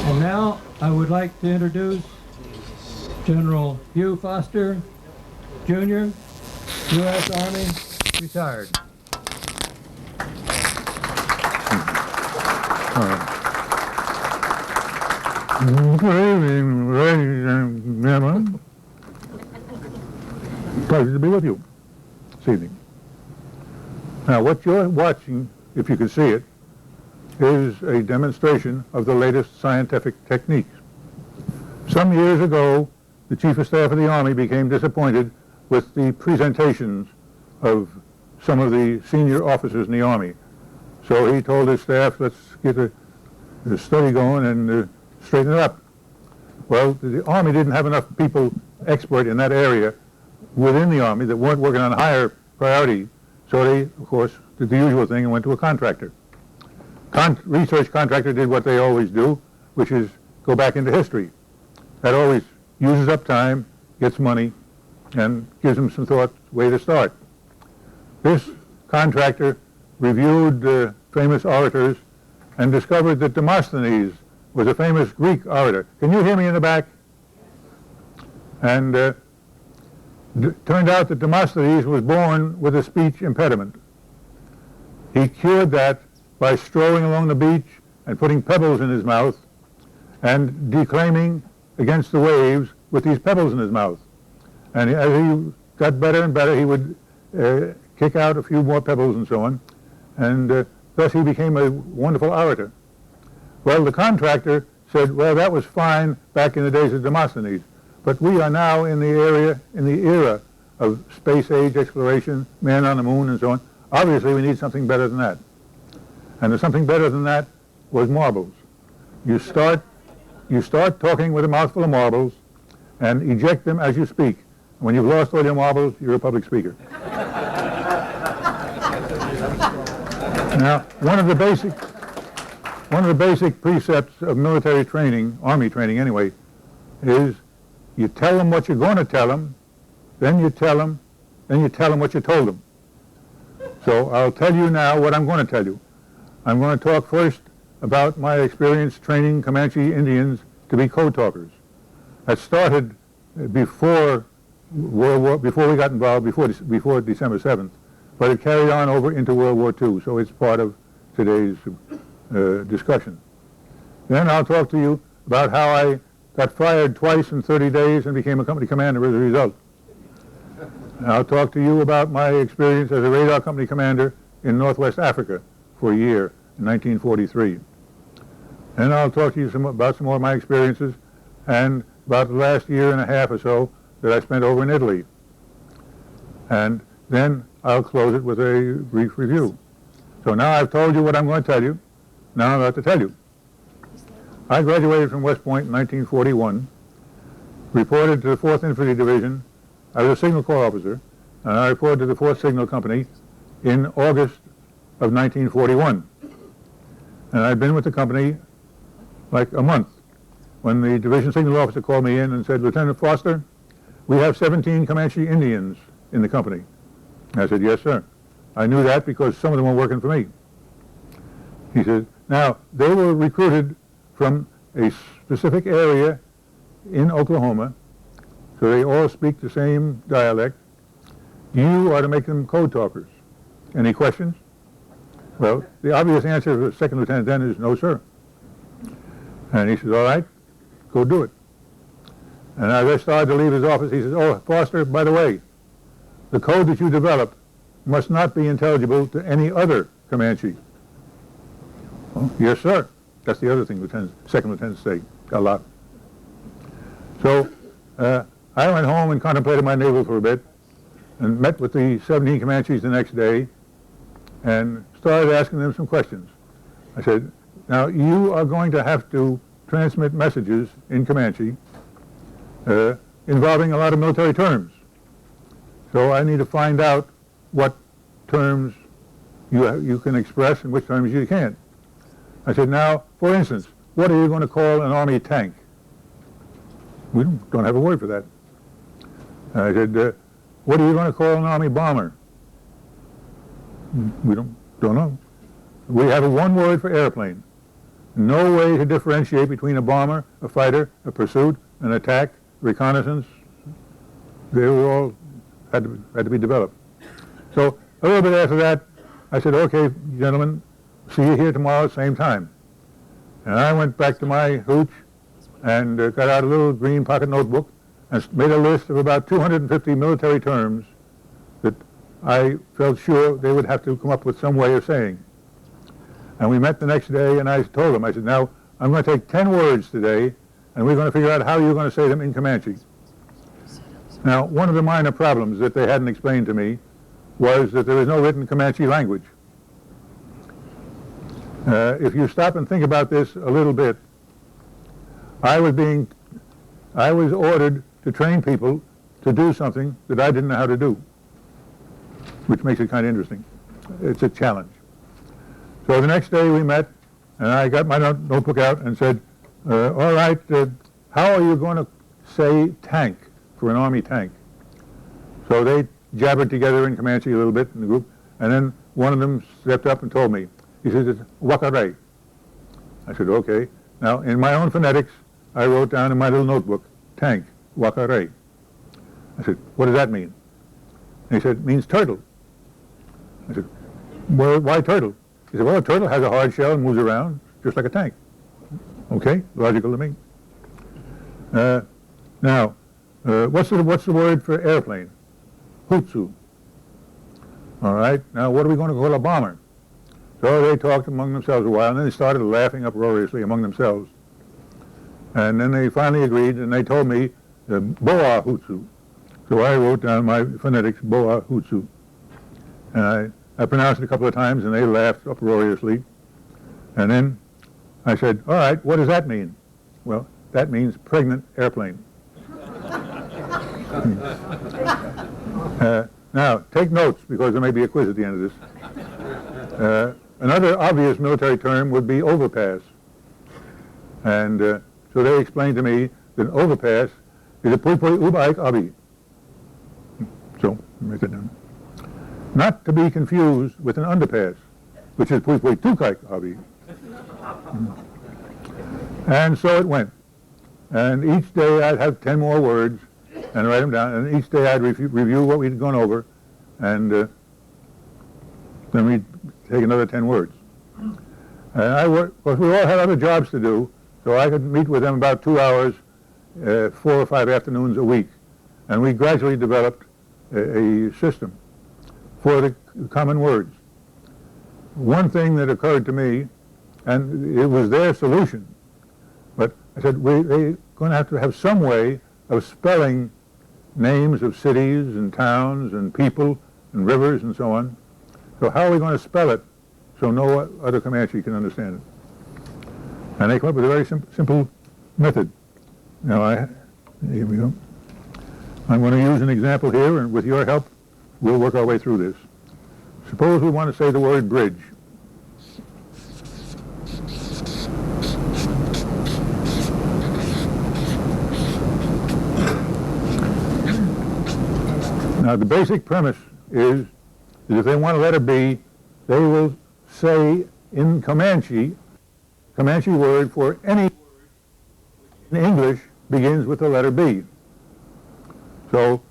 And now I would like to introduce General Hugh Foster, Jr., U.S. Army, retired. Good evening, ladies and gentlemen. Pleasure to be with you this evening. Now, what you're watching, if you can see it, is a demonstration of the latest scientific techniques. Some years ago, the Chief of Staff of the Army became disappointed with the presentations of some of the senior officers in the Army. So he told his staff, let's get a study going and straighten it up. Well, the Army didn't have enough people expert in that area within the Army that weren't working on higher priority, so they, of course, did the usual thing and went to a contractor. Research contractor did what they always do, which is go back into history. That always uses up time, gets money, and gives them some thought, way to start. This contractor reviewed famous orators and discovered that Demosthenes was a famous Greek orator. Can you hear me in the back? And turned out that Demosthenes was born with a speech impediment. He cured that by strolling along the beach and putting pebbles in his mouth and declaiming against the waves with these pebbles in his mouth. And as he got better and better, he would kick out a few more pebbles and so on, and thus he became a wonderful orator. Well, the contractor said, well, that was fine back in the days of Demosthenes, but we are now in the era of space age exploration, man on the moon and so on. Obviously, we need something better than that. And there's something better than that was marbles. You start talking with a mouthful of marbles and eject them as you speak. When you've lost all your marbles, you're a public speaker. Now, one of the basic precepts of military training, Army training anyway, is you tell them what you're going to tell them, then you tell them what you told them. So I'll tell you now what I'm going to tell you. I'm going to talk first about my experience training Comanche Indians to be code talkers. That started before we got involved, before December 7th, but it carried on over into World War II, so it's part of today's discussion. Then I'll talk to you about how I got fired twice in 30 days and became a company commander as a result. And I'll talk to you about my experience as a radar company commander in Northwest Africa for a year in 1943. And I'll talk to you about some more of my experiences and about the last year and a half or so that I spent over in Italy. And then I'll close it with a brief review. So now I've told you what I'm going to tell you. Now I'm about to tell you. I graduated from West Point in 1941, reported to the 4th Infantry Division. I was a Signal Corps officer, and I reported to the 4th Signal Company in August of 1941. And I'd been with the company like a month when the division signal officer called me in and said, Lieutenant Foster, we have 17 Comanche Indians in the company. And I said, yes, sir. I knew that because some of them were working for me. He said, now, they were recruited from a specific area in Oklahoma, so they all speak the same dialect. You are to make them code talkers. Any questions? Well, the obvious answer of the second lieutenant then is no, sir. And he says, all right, go do it. And as I started to leave his office, he says, oh, Foster, by the way, the code that you developed must not be intelligible to any other Comanche. Oh, yes, sir. That's the other thing second lieutenants say a lot. So I went home and contemplated my naval for a bit and met with the 17 Comanches the next day and started asking them some questions. I said, now you are going to have to transmit messages in Comanche involving a lot of military terms. So I need to find out what terms you can express and which terms you can't. I said, now, for instance, what are you going to call an Army tank? We don't have a word for that. I said, what are you going to call an Army bomber? We don't know. We have one word for airplane. no way to differentiate between a bomber, a fighter, a pursuit, an attack, reconnaissance. They were all had to be developed. So a little bit after that, I said, okay, gentlemen, see you here tomorrow at the same time. And I went back to my hooch and got out a little green pocket notebook and made a list of about 250 military terms that I felt sure they would have to come up with some way of saying. And we met the next day, and I told them, I said, now, I'm going to take 10 words today, and we're going to figure out how you're going to say them in Comanche. Now, one of the minor problems that they hadn't explained to me was that there is no written Comanche language. If you stop and think about this a little bit, I was ordered to train people to do something that I didn't know how to do, which makes it kind of interesting. It's a challenge. So the next day we met, and I got my notebook out and said, all right, how are you going to say tank for an Army tank? So they jabbered together in Comanche a little bit in the group, and then one of them stepped up and told me. He said, it's wakare. I said, okay. Now, in my own phonetics, I wrote down in my little notebook, tank, wakare. I said, what does that mean? And he said, it means turtle. I said, well, why turtle? He said, well, a turtle has a hard shell and moves around just like a tank. Okay, logical to me. Now, what's the word for airplane? Hutsu. All right, now what are we going to call a bomber? So they talked among themselves a while, and then they started laughing uproariously among themselves. And then they finally agreed, and they told me, boa hutsu. So I wrote down my phonetics, boa hutsu. And I pronounced it a couple of times, and they laughed uproariously. And then I said, all right, what does that mean? Well, that means pregnant airplane. Now, take notes, because there may be a quiz at the end of this. Another obvious military term would be overpass. And so they explained to me that an overpass is a pulpoi ubaik abi. So, write that down. Not to be confused with an underpass, which is pulpoi tukaik abi. And so it went. And each day I'd have 10 more words and write them down, and each day I'd review what we'd gone over, and then we'd take another 10 words. And of course, we all had other jobs to do, so I could meet with them about 2 hours, 4 or 5 afternoons a week. And we gradually developed a system for the common words. One thing that occurred to me, and it was their solution, but I said, they're going to have some way of spelling names of cities and towns and people and rivers and so on. So how are we going to spell it so no other Comanche can understand it? And they come up with a very simple method. Now, here we go. I'm going to use an example here, and with your help, we'll work our way through this. Suppose we want to say the word bridge. Now, the basic premise is that if they want a letter B, they will say in Comanche word for any word in English begins with the letter B. So,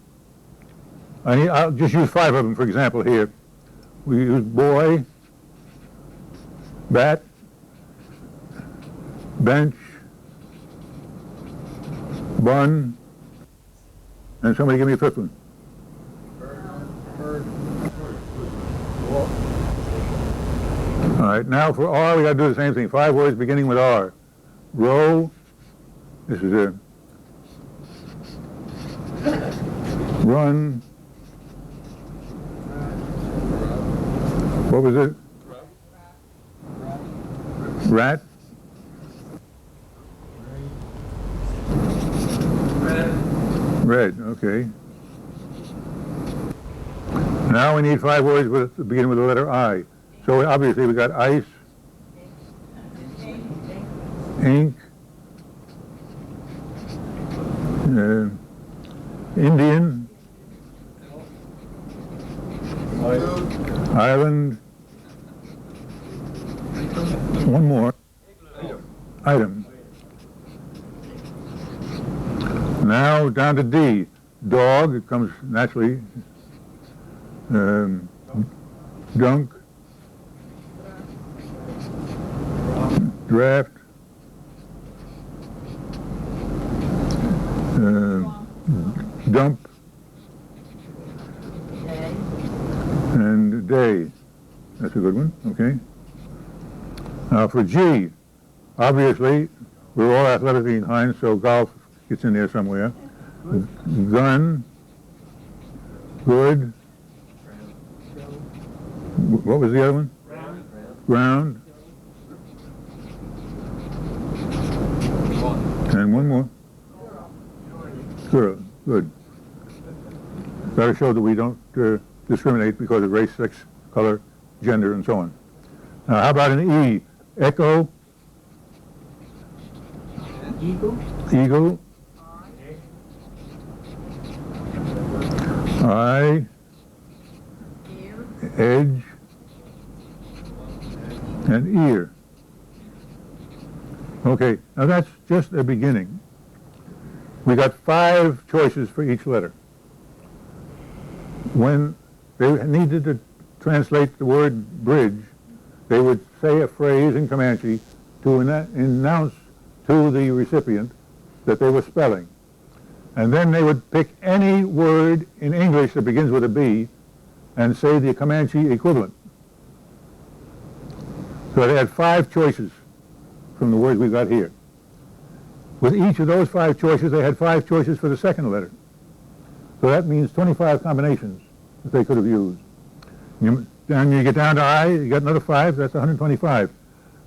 I'll just use 5 of them, for example, here. We use boy, bat, bench, bun, and somebody give me a 5th one. All right, now for R, we got to do the same thing. 5 words beginning with R. Row, this is a run. What was it? Rat. Red, okay. Now we need 5 words beginning with the letter I. So obviously we got ice, ink, Indian, island, one more, item. Now down to D. Dog, it comes naturally. Dunk. Draft. Dump. And day. That's a good one, okay. Now for G, obviously, we're all athletically inclined, so golf gets in there somewhere. Gun, good. What was the other one? Ground. And one more. Squirrel, good. Got to show that we don't discriminate because of race, sex, color, gender, and so on. Now, how about an E? Echo. Eagle. Eagle. Eye. Edge. And ear. Okay, now that's just a beginning. We got 5 choices for each letter. When they needed to translate the word bridge, they would say a phrase in Comanche to announce to the recipient that they were spelling. And then they would pick any word in English that begins with a B and say the Comanche equivalent. So they had 5 choices from the words we got here. With each of those 5 choices, they had 5 choices for the second letter. So that means 25 combinations that they could have used. Then you get down to I, you got another 5, that's 125.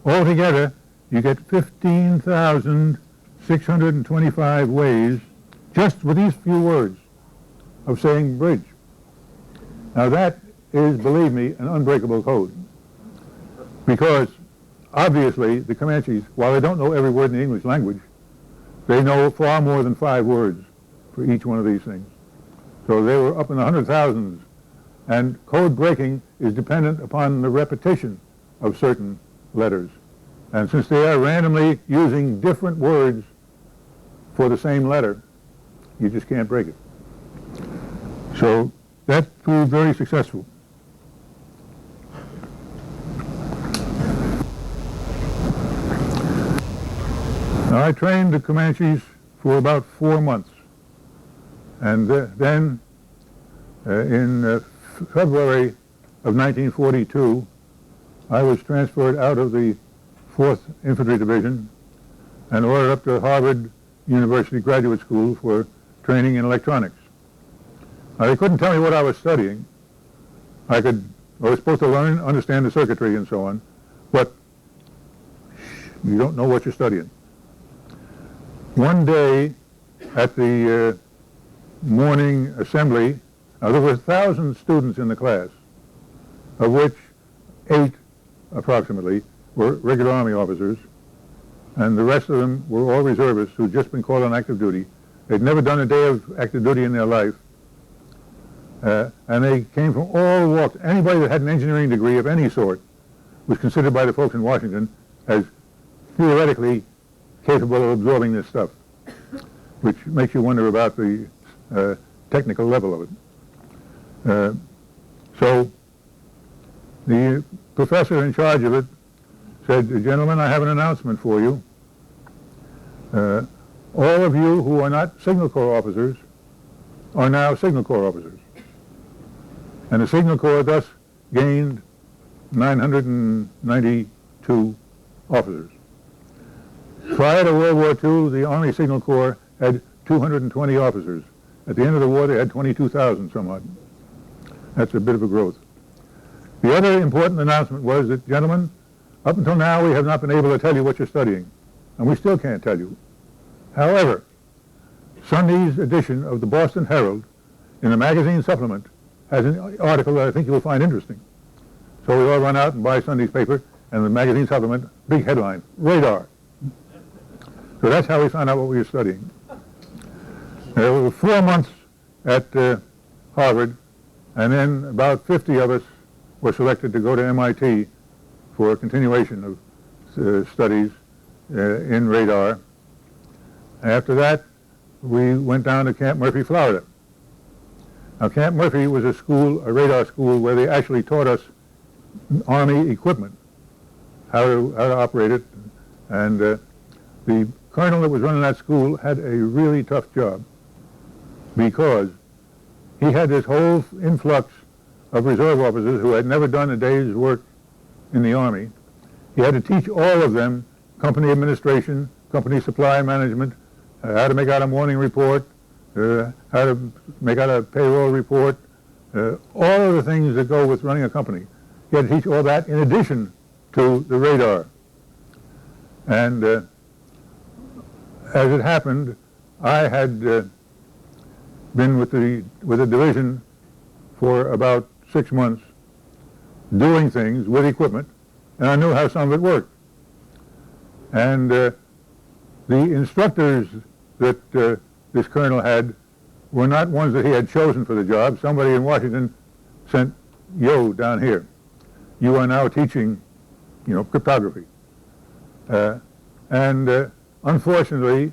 Altogether, you get 15,625 ways, just with these few words, of saying bridge. Now that is, believe me, an unbreakable code. Because, obviously, the Comanches, while they don't know every word in the English language, they know far more than 5 words for each one of these things. So they were up in the 100,000s, and code breaking is dependent upon the repetition of certain letters. And since they are randomly using different words for the same letter, you just can't break it. So that proved very successful. Now, I trained the Comanches for about 4 months. And then in February of 1942, I was transferred out of the 4th Infantry Division and ordered up to Harvard University Graduate School for training in electronics. Now, they couldn't tell me what I was studying. I was supposed to learn, understand the circuitry and so on, but you don't know what you're studying. One day at the morning assembly, now there were 1,000 students in the class, of which 8 approximately were regular Army officers, and the rest of them were all reservists who'd just been called on active duty. They'd never done a day of active duty in their life, and they came from all walks. Anybody that had an engineering degree of any sort was considered by the folks in Washington as theoretically capable of absorbing this stuff, which makes you wonder about the technical level of it. So the professor in charge of it said, "Gentlemen, I have an announcement for you. All of you who are not Signal Corps officers are now Signal Corps officers." And the Signal Corps thus gained 992 officers. Prior to World War II, the Army Signal Corps had 220 officers. At the end of the war, they had 22,000 some odd. That's a bit of a growth. The other important announcement was that, gentlemen, up until now, we have not been able to tell you what you're studying, and we still can't tell you. However, Sunday's edition of the Boston Herald in the magazine supplement has an article that I think you will find interesting. So we all run out and buy Sunday's paper, and the magazine supplement, big headline, radar. So that's how we found out what we were studying. There were 4 months at Harvard, and then about 50 of us were selected to go to MIT for a continuation of studies in radar. After that, we went down to Camp Murphy, Florida. Now, Camp Murphy was a school, a radar school, where they actually taught us Army equipment, how to operate it. And the colonel that was running that school had a really tough job because he had this whole influx of reserve officers who had never done a day's work in the Army. He had to teach all of them company administration, company supply management, how to make out a morning report, how to make out a payroll report, all of the things that go with running a company. He had to teach all that in addition to the radar. And as it happened, I had been with the division for about 6 months doing things with equipment, and I knew how some of it worked. And the instructors that this colonel had were not ones that he had chosen for the job. Somebody in Washington sent Yo down here. You are now teaching, cryptography. And unfortunately,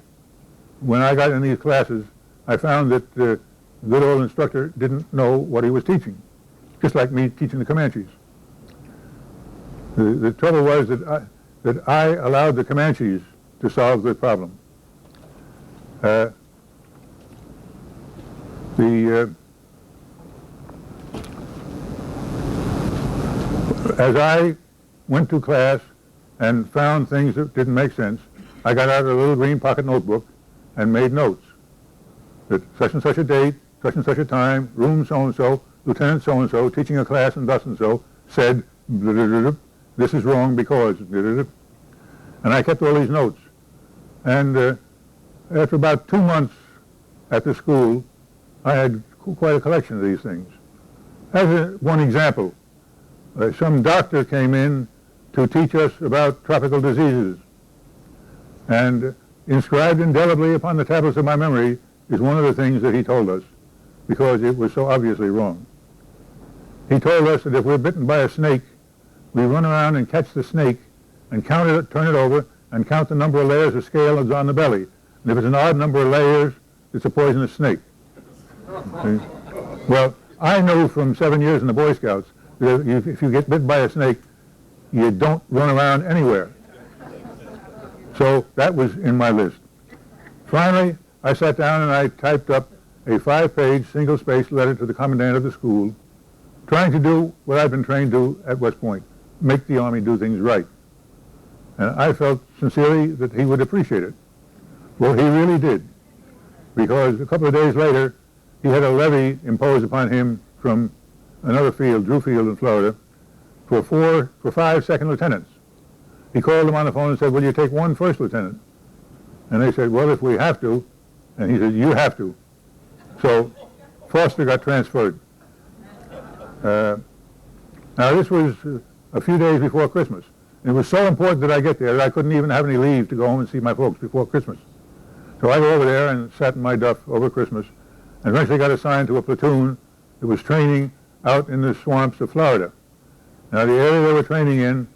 when I got in these classes, I found that the good old instructor didn't know what he was teaching, just like me teaching the Comanches. The trouble was that I allowed the Comanches to solve the problem. As I went to class and found things that didn't make sense, I got out a little green pocket notebook and made notes. That such and such a date, such and such a time, room so-and-so, lieutenant so-and-so, teaching a class and thus and so, said, this is wrong because, and I kept all these notes. And after about 2 months at the school, I had quite a collection of these things. As one example, some doctor came in to teach us about tropical diseases. And inscribed indelibly upon the tablets of my memory is one of the things that he told us, because it was so obviously wrong. He told us that if we're bitten by a snake, we run around and catch the snake and count it, turn it over, and count the number of layers of scale that's on the belly. And if it's an odd number of layers, it's a poisonous snake. Well, I knew from 7 years in the Boy Scouts that if you get bit by a snake, you don't run around anywhere. So that was in my list. Finally, I sat down and I typed up a 5-page, single-spaced letter to the commandant of the school, trying to do what I've been trained to do at West Point, make the Army do things right. And I felt sincerely that he would appreciate it. Well, he really did, because a couple of days later, he had a levy imposed upon him from another field, Drew Field in Florida, for 5 second lieutenants. He called them on the phone and said, will you take 1 first lieutenant? And they said, well, if we have to. And he said, you have to. So Foster got transferred. Now, this was a few days before Christmas. It was so important that I get there that I couldn't even have any leave to go home and see my folks before Christmas. So I go over there and sat in my duff over Christmas, and eventually got assigned to a platoon that was training out in the swamps of Florida. Now, the area they were training in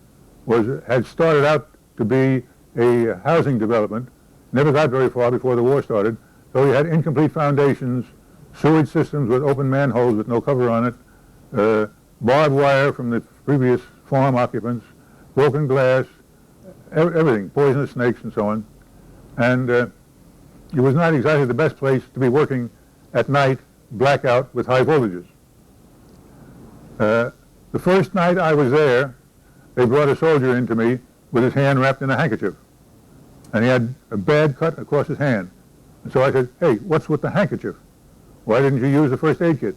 had started out to be a housing development, never got very far before the war started, so we had incomplete foundations, sewage systems with open manholes with no cover on it, barbed wire from the previous farm occupants, broken glass, everything, poisonous snakes and so on. And it was not exactly the best place to be working at night, blackout, with high voltages. The first night I was there, they brought a soldier in to me with his hand wrapped in a handkerchief. And he had a bad cut across his hand. And so I said, hey, what's with the handkerchief? Why didn't you use the first aid kit?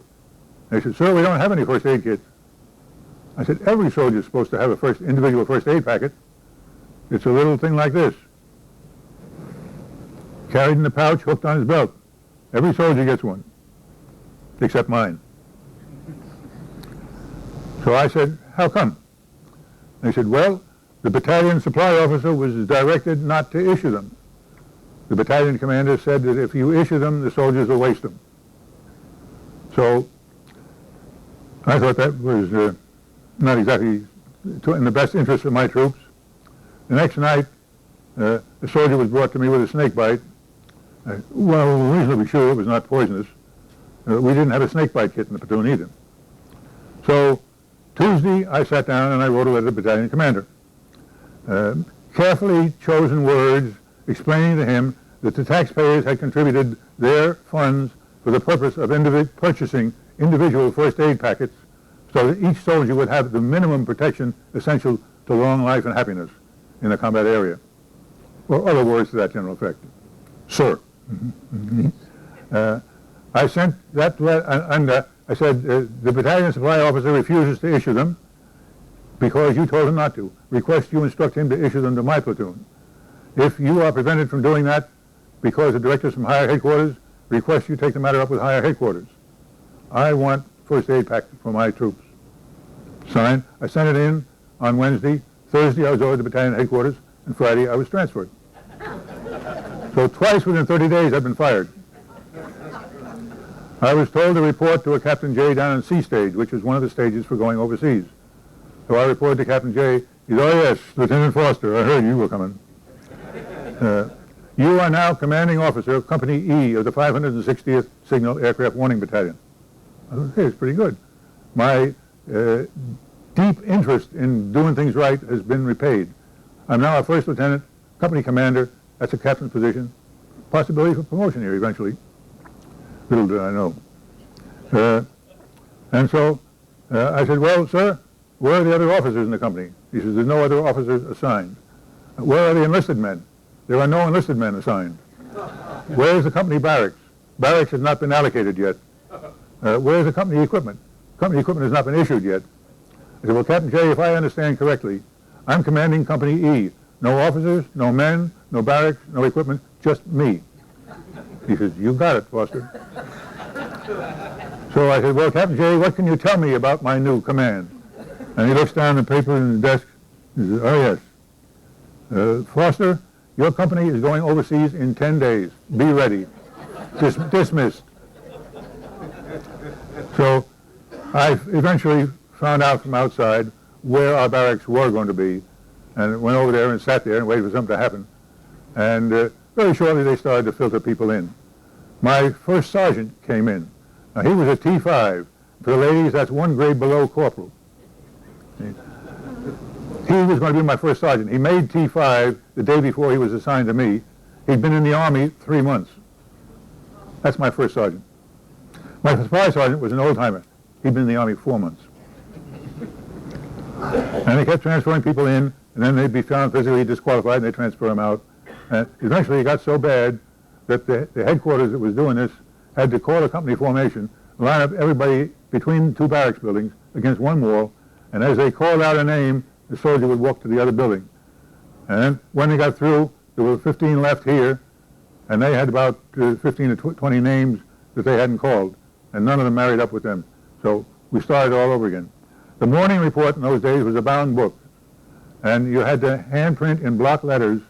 And he said, sir, we don't have any first aid kits. I said, every soldier is supposed to have a individual first aid packet. It's a little thing like this, carried in the pouch, hooked on his belt. Every soldier gets one, except mine. So I said, how come? And he said, well, the battalion supply officer was directed not to issue them. The battalion commander said that if you issue them, the soldiers will waste them. So I thought that was not exactly in the best interest of my troops. The next night, a soldier was brought to me with a snake bite. Well, reasonably sure it was not poisonous. We didn't have a snake bite kit in the platoon either. So Tuesday, I sat down and I wrote a letter to the battalion commander. Carefully chosen words explaining to him that the taxpayers had contributed their funds for the purpose of purchasing individual first aid packets so that each soldier would have the minimum protection essential to long life and happiness in a combat area. Or other words to that general effect. Sir. I sent that letter, and I said, the battalion supply officer refuses to issue them because you told him not to. Request you instruct him to issue them to my platoon. If you are prevented from doing that because the directors from higher headquarters, request you take the matter up with higher headquarters. I want first aid pack for my troops. Signed. I sent it in on Wednesday. Thursday I was over to battalion headquarters, and Friday I was transferred. So twice within 30 days I've been fired. I was told to report to a Captain J down in C stage, which was one of the stages for going overseas. So I reported to Captain J. He said, "Oh yes, Lieutenant Foster, I heard you were coming. You are now commanding officer of Company E of the 560th Signal Aircraft Warning Battalion." I thought, hey, it's pretty good. My deep interest in doing things right has been repaid. I'm now a first lieutenant, company commander. That's a captain's position. Possibility for promotion here eventually. Little did I know. And so I said, "Well, sir, where are the other officers in the company?" He says, "There's no other officers assigned." "Where are the enlisted men?" "There are no enlisted men assigned." "Where is the company barracks?" "Barracks has not been allocated yet." "Where is the company equipment?" "Company equipment has not been issued yet." I said, "Well, Captain J, if I understand correctly, I'm commanding Company E. No officers, no men, no barracks, no equipment, just me." He says, "You got it, Foster." So I said, "Well, Captain J, what can you tell me about my new command?" And he looks down the paper in the desk. He says, "Oh, yes. Foster, your company is going overseas in 10 days. Be ready. Dismissed." So I eventually found out from outside where our barracks were going to be, and went over there and sat there and waited for something to happen. And very shortly they started to filter people in. My first sergeant came in. Now he was a T5. For the ladies, that's one grade below corporal. He was going to be my first sergeant. He made T5 the day before he was assigned to me. He'd been in the Army 3 months. That's my first sergeant. My supply sergeant was an old-timer. He'd been in the Army 4 months. And they kept transferring people in, and then they'd be found physically disqualified, and they'd transfer them out. And eventually it got so bad that the headquarters that was doing this had to call a company formation, line up everybody between 2 barracks buildings against one wall, and as they called out a name, the soldier would walk to the other building. And when they got through, there were 15 left here, and they had about 15 to 20 names that they hadn't called, and none of them married up with them. So we started all over again. The morning report in those days was a bound book, and you had to handprint in block letters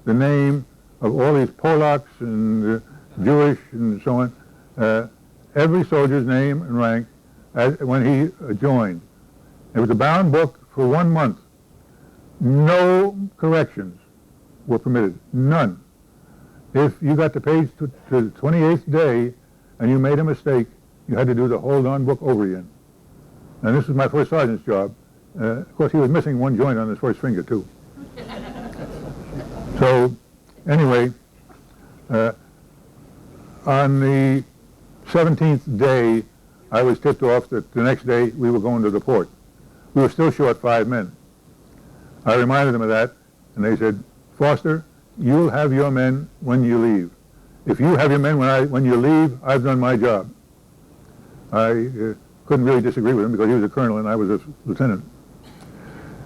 the name of all these Polacks and Jewish and so on, every soldier's name and rank when he joined. It was a bound book for 1 month. No corrections were permitted, none. If you got to page to the 28th day and you made a mistake, you had to do the whole darn book over again. And this was my first sergeant's job. Of course, he was missing one joint on his first finger, too. So, anyway, on the 17th day, I was tipped off that the next day we were going to the port. We were still short 5 men. I reminded them of that, and they said, "Foster, you'll have your men when you leave. If you have your men when you leave, I've done my job." I couldn't really disagree with him because he was a colonel and I was a lieutenant.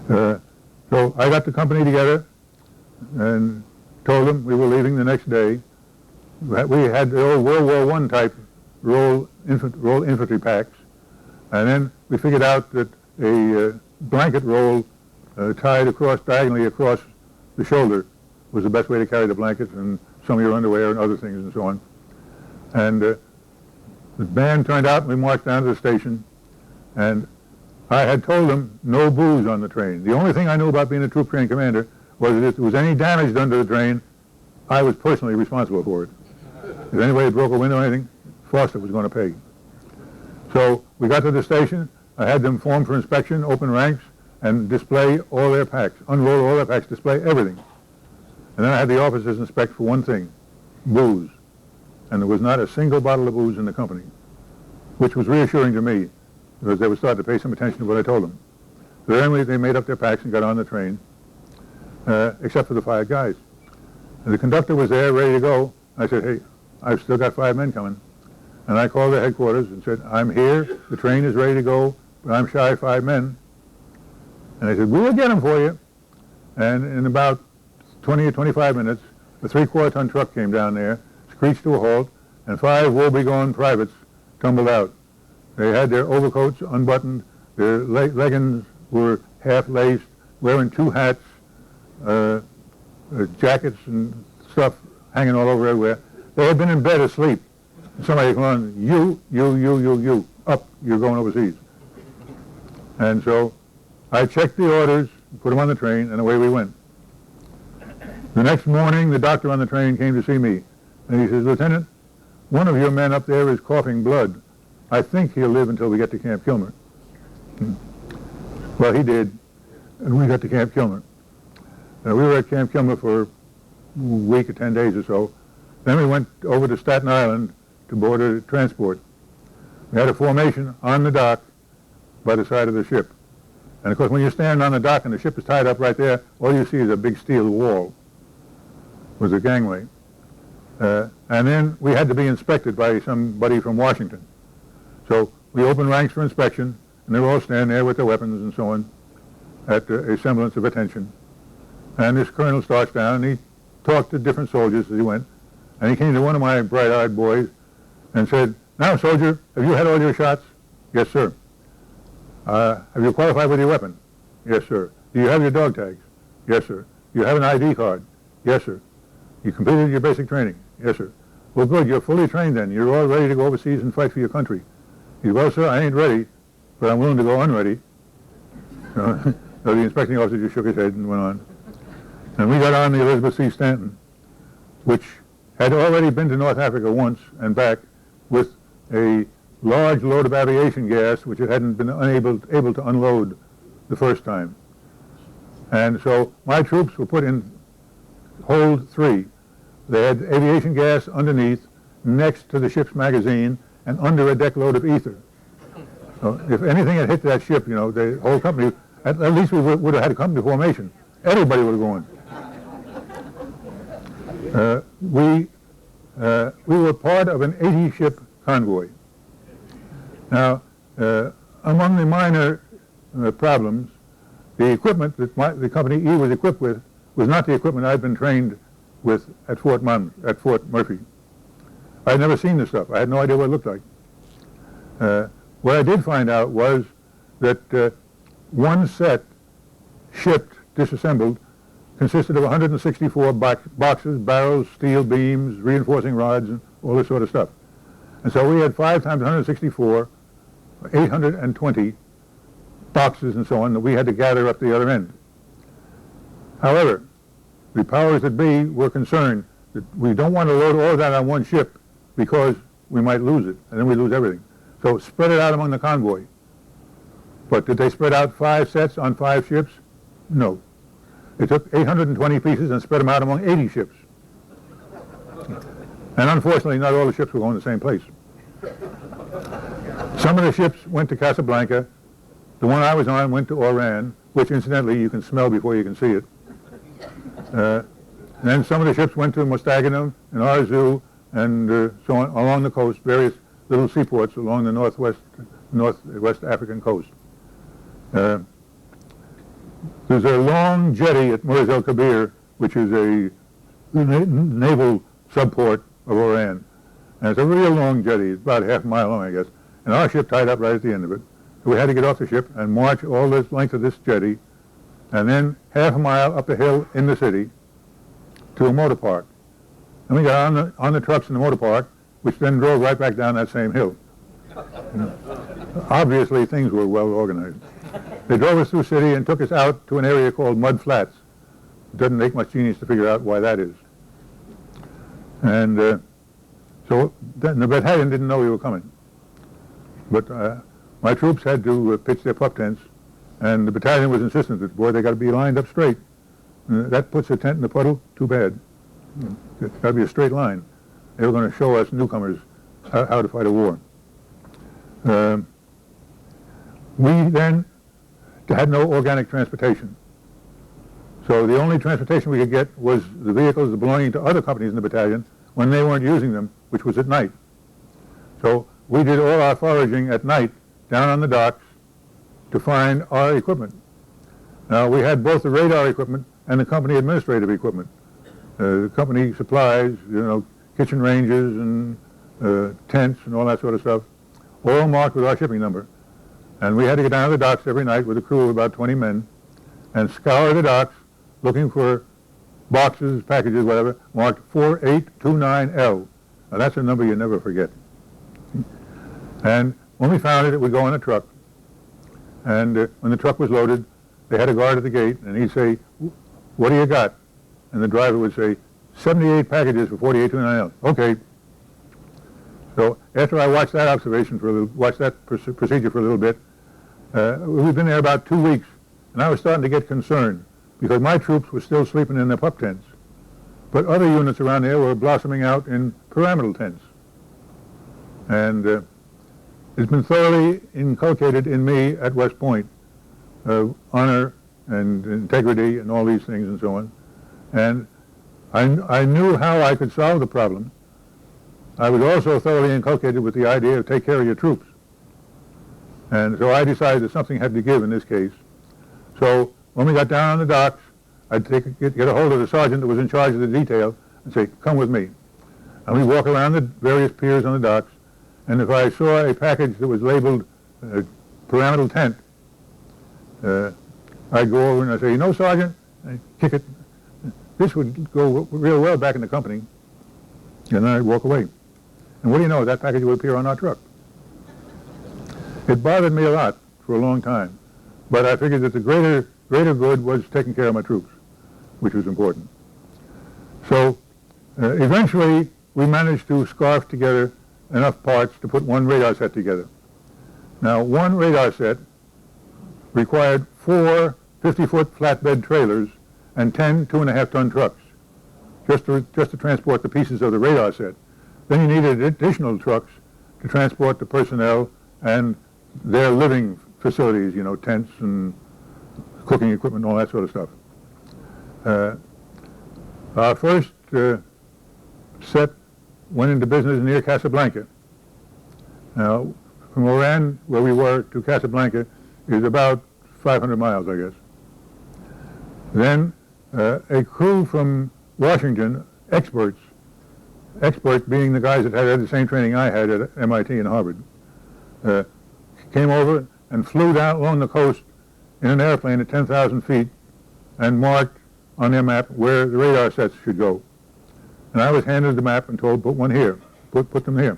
So I got the company together and told them we were leaving the next day. We had the old World War I type roll infantry packs, and then we figured out that a blanket roll tied diagonally across the shoulder was the best way to carry the blankets and some of your underwear and other things and so on. And the band turned out and we marched down to the station, and I had told them no booze on the train. The only thing I knew about being a troop train commander was that if there was any damage done to the train, I was personally responsible for it. If anybody broke a window or anything, Foster was going to pay. So we got to the station. I had them form for inspection, open ranks, and display all their packs, unload all their packs, display everything. And then I had the officers inspect for one thing, booze. And there was not a single bottle of booze in the company, which was reassuring to me, because they were starting to pay some attention to what I told them. So anyway, they made up their packs and got on the train, except for the 5 guys. And the conductor was there, ready to go. I said, hey, I've still got 5 men coming. And I called the headquarters and said, I'm here, the train is ready to go, but I'm shy of 5 men. And they said, we will get them for you. And in about 20 or 25 minutes, a 3/4-ton truck came down there, screeched to a halt, and 5 woebegone privates tumbled out. They had their overcoats unbuttoned, their leggings were half-laced, wearing 2 hats, jackets and stuff hanging all over everywhere. They had been in bed asleep. Somebody came on, you, up, you're going overseas. And so I checked the orders, put them on the train, and away we went. The next morning, the doctor on the train came to see me, and he says, Lieutenant, one of your men up there is coughing blood. I think he'll live until we get to Camp Kilmer. Well, he did, and we got to Camp Kilmer. We were at Camp Kilmer for a week or 10 days or so. Then we went over to Staten Island to board a transport. We had a formation on the dock by the side of the ship. And of course, when you're standing on the dock and the ship is tied up right there, all you see is a big steel wall with a gangway. And then we had to be inspected by somebody from Washington. So we opened ranks for inspection, and they were all standing there with their weapons and so on at a semblance of attention. And this colonel starts down, and he talked to different soldiers as he went. And he came to one of my bright-eyed boys and said, now, soldier, have you had all your shots? Yes, sir. Have you qualified with your weapon? Yes, sir. Do you have your dog tags? Yes, sir. Do you have an ID card? Yes, sir. You completed your basic training? Yes, sir. Well, good. You're fully trained then. You're all ready to go overseas and fight for your country. He said, well, sir, I ain't ready, but I'm willing to go unready. So the inspecting officer just shook his head and went on. And we got on the Elizabeth C. Stanton, which had already been to North Africa once and back with a large load of aviation gas, which it hadn't been able to unload the first time. And so my troops were put in hold 3. They had aviation gas underneath, next to the ship's magazine, and under a deck load of ether. So if anything had hit that ship, you know, the whole company, at least we would have had a company formation. Everybody would have gone. We were part of an 80-ship convoy. Now, among the minor problems, the equipment that the Company E was equipped with was not the equipment I'd been trained with at Fort Murphy. I had never seen this stuff. I had no idea what it looked like. What I did find out was that one set, shipped, disassembled, consisted of 164 boxes, barrels, steel beams, reinforcing rods, and all this sort of stuff. And so we had 5 times 164, 820 boxes and so on that we had to gather up the other end. However, the powers that be were concerned that we don't want to load all of that on one ship because we might lose it, and then we lose everything. So spread it out among the convoy. But did they spread out 5 sets on 5 ships? No. They took 820 pieces and spread them out among 80 ships. And unfortunately, not all the ships were going to the same place. Some of the ships went to Casablanca. The one I was on went to Oran, which incidentally you can smell before you can see it. Then some of the ships went to Mostaganem and Arzu and so on along the coast, various little seaports along the northwest African coast. There's a long jetty at Murz El Kabir, which is a naval subport of Oran. And it's a real long jetty. It's about half a mile long, I guess. And our ship tied up right at the end of it. So we had to get off the ship and march all this length of this jetty and then half a mile up the hill in the city to a motor park. And we got on the trucks in the motor park, which then drove right back down that same hill. Obviously, things were well organized. They drove us through the city and took us out to an area called Mud Flats, It doesn't take much genius to figure out why that is. And so then the battalion didn't know we were coming. But my troops had to pitch their pup tents, and the battalion was insistent that, boy, they got to be lined up straight. That puts a tent in the puddle, too bad. It's got to be a straight line. They were going to show us newcomers how to fight a war. We then had no organic transportation. So the only transportation we could get was the vehicles belonging to other companies in the battalion when they weren't using them, which was at night. So we did all our foraging at night down on the docks to find our equipment. Now, we had both the radar equipment and the company administrative equipment. The company supplies, kitchen ranges and tents and all that sort of stuff, all marked with our shipping number. And we had to get down to the docks every night with a crew of about 20 men and scour the docks looking for boxes, packages, whatever, marked 4829L. Now, that's a number you never forget. And when we found it would go in a truck. And when the truck was loaded, they had a guard at the gate, and he'd say, "What do you got?" And the driver would say, 78 packages for 4829L. Okay. So after I watched that observation watched that procedure for a little bit, we'd been there about 2 weeks, and I was starting to get concerned because my troops were still sleeping in their pup tents. But other units around there were blossoming out in pyramidal tents. And it's been thoroughly inculcated in me at West Point, honor and integrity and all these things and so on. And I knew how I could solve the problem. I was also thoroughly inculcated with the idea of take care of your troops. And so I decided that something had to give in this case. So when we got down on the docks, I'd get a hold of the sergeant that was in charge of the detail and say, "Come with me." And we'd walk around the various piers on the docks, and if I saw a package that was labeled pyramidal tent, I'd go over and I'd say, Sergeant, I'd kick it. This would go real well back in the company. And then I'd walk away. And what do you know, that package would appear on our truck. It bothered me a lot for a long time, but I figured that the greater good was taking care of my troops, which was important. So eventually we managed to scarf together enough parts to put one radar set together. Now, one radar set required 4 50-foot flatbed trailers and 10 2.5-ton trucks just to transport the pieces of the radar set. Then you needed additional trucks to transport the personnel and their living facilities, tents and cooking equipment and all that sort of stuff. Our first set went into business near Casablanca. Now, from Oran, where we were, to Casablanca is about 500 miles, I guess. Then a crew from Washington, experts being the guys that had the same training I had at MIT and Harvard, came over and flew down along the coast in an airplane at 10,000 feet and marked on their map where the radar sets should go. And I was handed the map and told, put one here, put them here.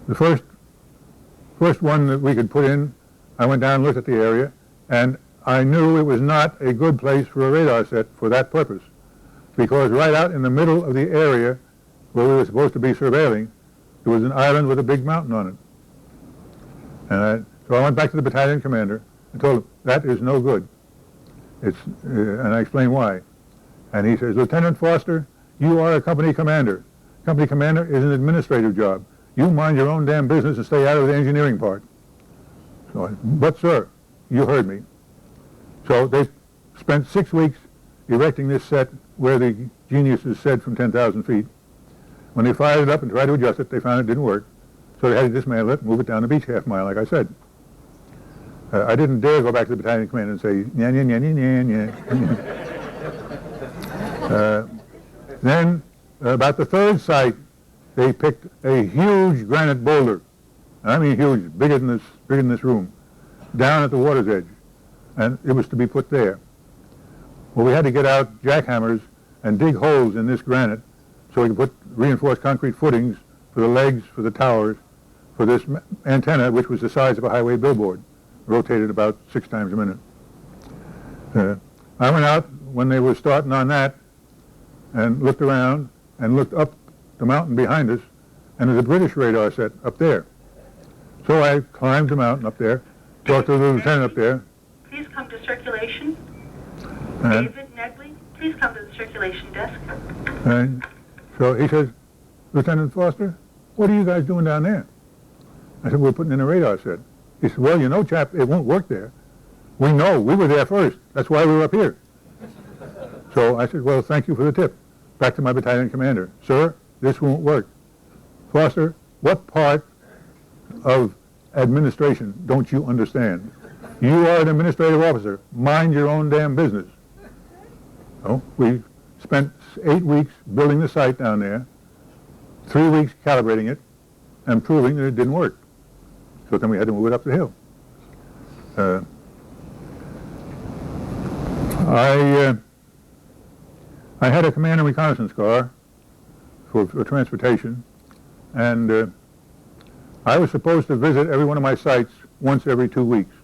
The first one that we could put in, I went down and looked at the area, and I knew it was not a good place for a radar set for that purpose, because right out in the middle of the area where we were supposed to be surveilling, there was an island with a big mountain on it. And so I went back to the battalion commander and told him, that is no good. And I explained why. And he says, Lieutenant Foster, you are a company commander. Company commander is an administrative job. You mind your own damn business and stay out of the engineering part. So but sir, you heard me. So they spent 6 weeks erecting this set where the geniuses said from 10,000 feet. When they fired it up and tried to adjust it, they found it didn't work. So they had to dismantle it and move it down the beach half mile, like I said. I didn't dare go back to the battalion commander and say, nya, nya, nya, nya, nya. Then, about the third site, they picked a huge granite boulder. I mean huge, bigger than this room, down at the water's edge. And it was to be put there. Well, we had to get out jackhammers and dig holes in this granite so we could put reinforced concrete footings for the legs, for the towers, for this antenna, which was the size of a highway billboard, rotated about 6 times a minute. I went out when they were starting on that and looked around and looked up the mountain behind us, and there's a British radar set up there. So I climbed the mountain up there, talked to the lieutenant up there. Please come to circulation. And, David Negley, please come to the circulation desk. and so he says, Lieutenant Foster, what are you guys doing down there? I said, we're putting in a radar set. He said, well, you know, chap, it won't work there. We know, we were there first. That's why we were up here. So I said, well, thank you for the tip. Back to my battalion commander. Sir, this won't work. Foster, what part of administration don't you understand? You are an administrative officer. Mind your own damn business. So we spent 8 weeks building the site down there, 3 weeks calibrating it, and proving that it didn't work. So then we had to move it up the hill. I had a command and reconnaissance car for transportation, and I was supposed to visit every one of my sites once every 2 weeks.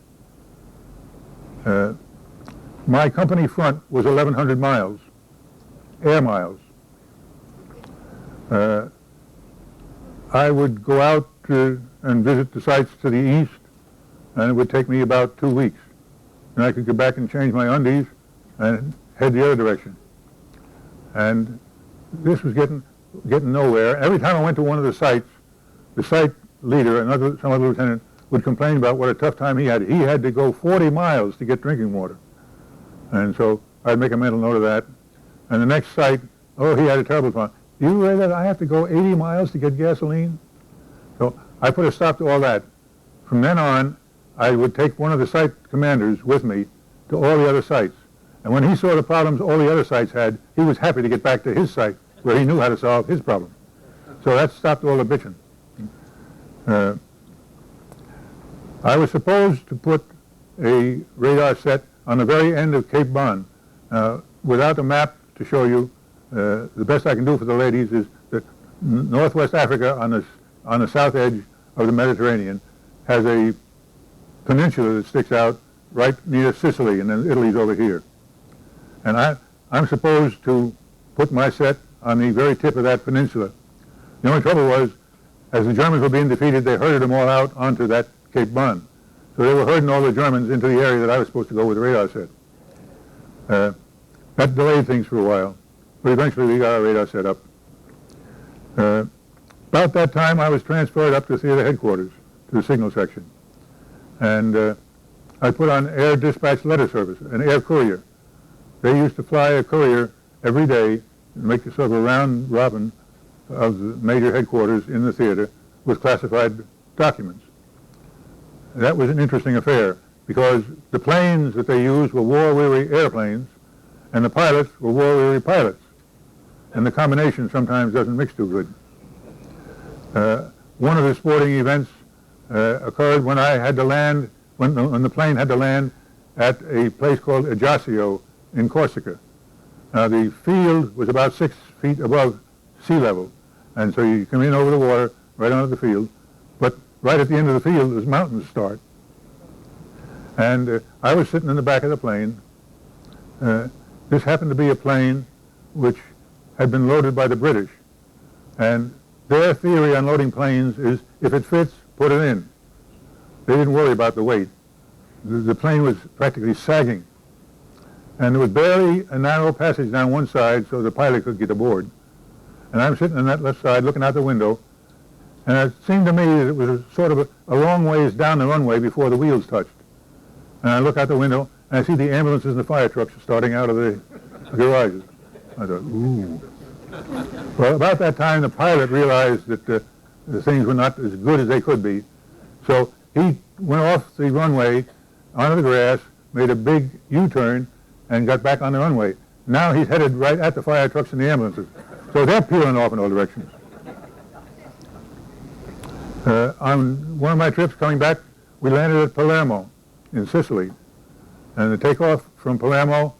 My company front was 1,100 miles, air miles. I would go out and visit the sites to the east, and it would take me about 2 weeks. And I could go back and change my undies and head the other direction. And this was getting nowhere. Every time I went to one of the sites, the site leader, some other lieutenant, would complain about what a tough time he had. He had to go 40 miles to get drinking water. And so I'd make a mental note of that. And the next site, oh, he had a terrible time. You realize that I have to go 80 miles to get gasoline? So I put a stop to all that. From then on, I would take one of the site commanders with me to all the other sites. And when he saw the problems all the other sites had, he was happy to get back to his site where he knew how to solve his problem. So that stopped all the bitching. I was supposed to put a radar set on the very end of Cape Bon. Without a map to show you, the best I can do for the ladies is that Northwest Africa on the south edge of the Mediterranean has a peninsula that sticks out right near Sicily, and then Italy's over here. And I'm supposed to put my set on the very tip of that peninsula. The only trouble was, as the Germans were being defeated, they herded them all out onto that Cape Bon. So they were herding all the Germans into the area that I was supposed to go with the radar set. That delayed things for a while, but eventually we got our radar set up. About that time, I was transferred up to theater headquarters, to the signal section. And I put on air dispatch letter service, an air courier. They used to fly a courier every day and make a sort of a round robin of the major headquarters in the theater with classified documents. That was an interesting affair because the planes that they used were war-weary airplanes and the pilots were war-weary pilots. And the combination sometimes doesn't mix too good. One of the sporting events occurred when I had to land, when the plane had to land at a place called Ajaccio in Corsica. Now the field was about 6 feet above sea level, and so you come in over the water right onto the field, but right at the end of the field is mountains start. And I was sitting in the back of the plane. This happened to be a plane which had been loaded by the British, and their theory on loading planes is if it fits, put it in. They didn't worry about the weight. The plane was practically sagging, and there was barely a narrow passage down one side so the pilot could get aboard. And I'm sitting on that left side looking out the window, and it seemed to me that it was sort of a long ways down the runway before the wheels touched. And I look out the window, and I see the ambulances and the fire trucks starting out of the garages. I thought, ooh. Well, about that time, the pilot realized that the things were not as good as they could be. So he went off the runway onto the grass, made a big U-turn, and got back on the runway. Now he's headed right at the fire trucks and the ambulances. So they're peeling off in all directions. On one of my trips coming back, we landed at Palermo in Sicily. And the takeoff from Palermo,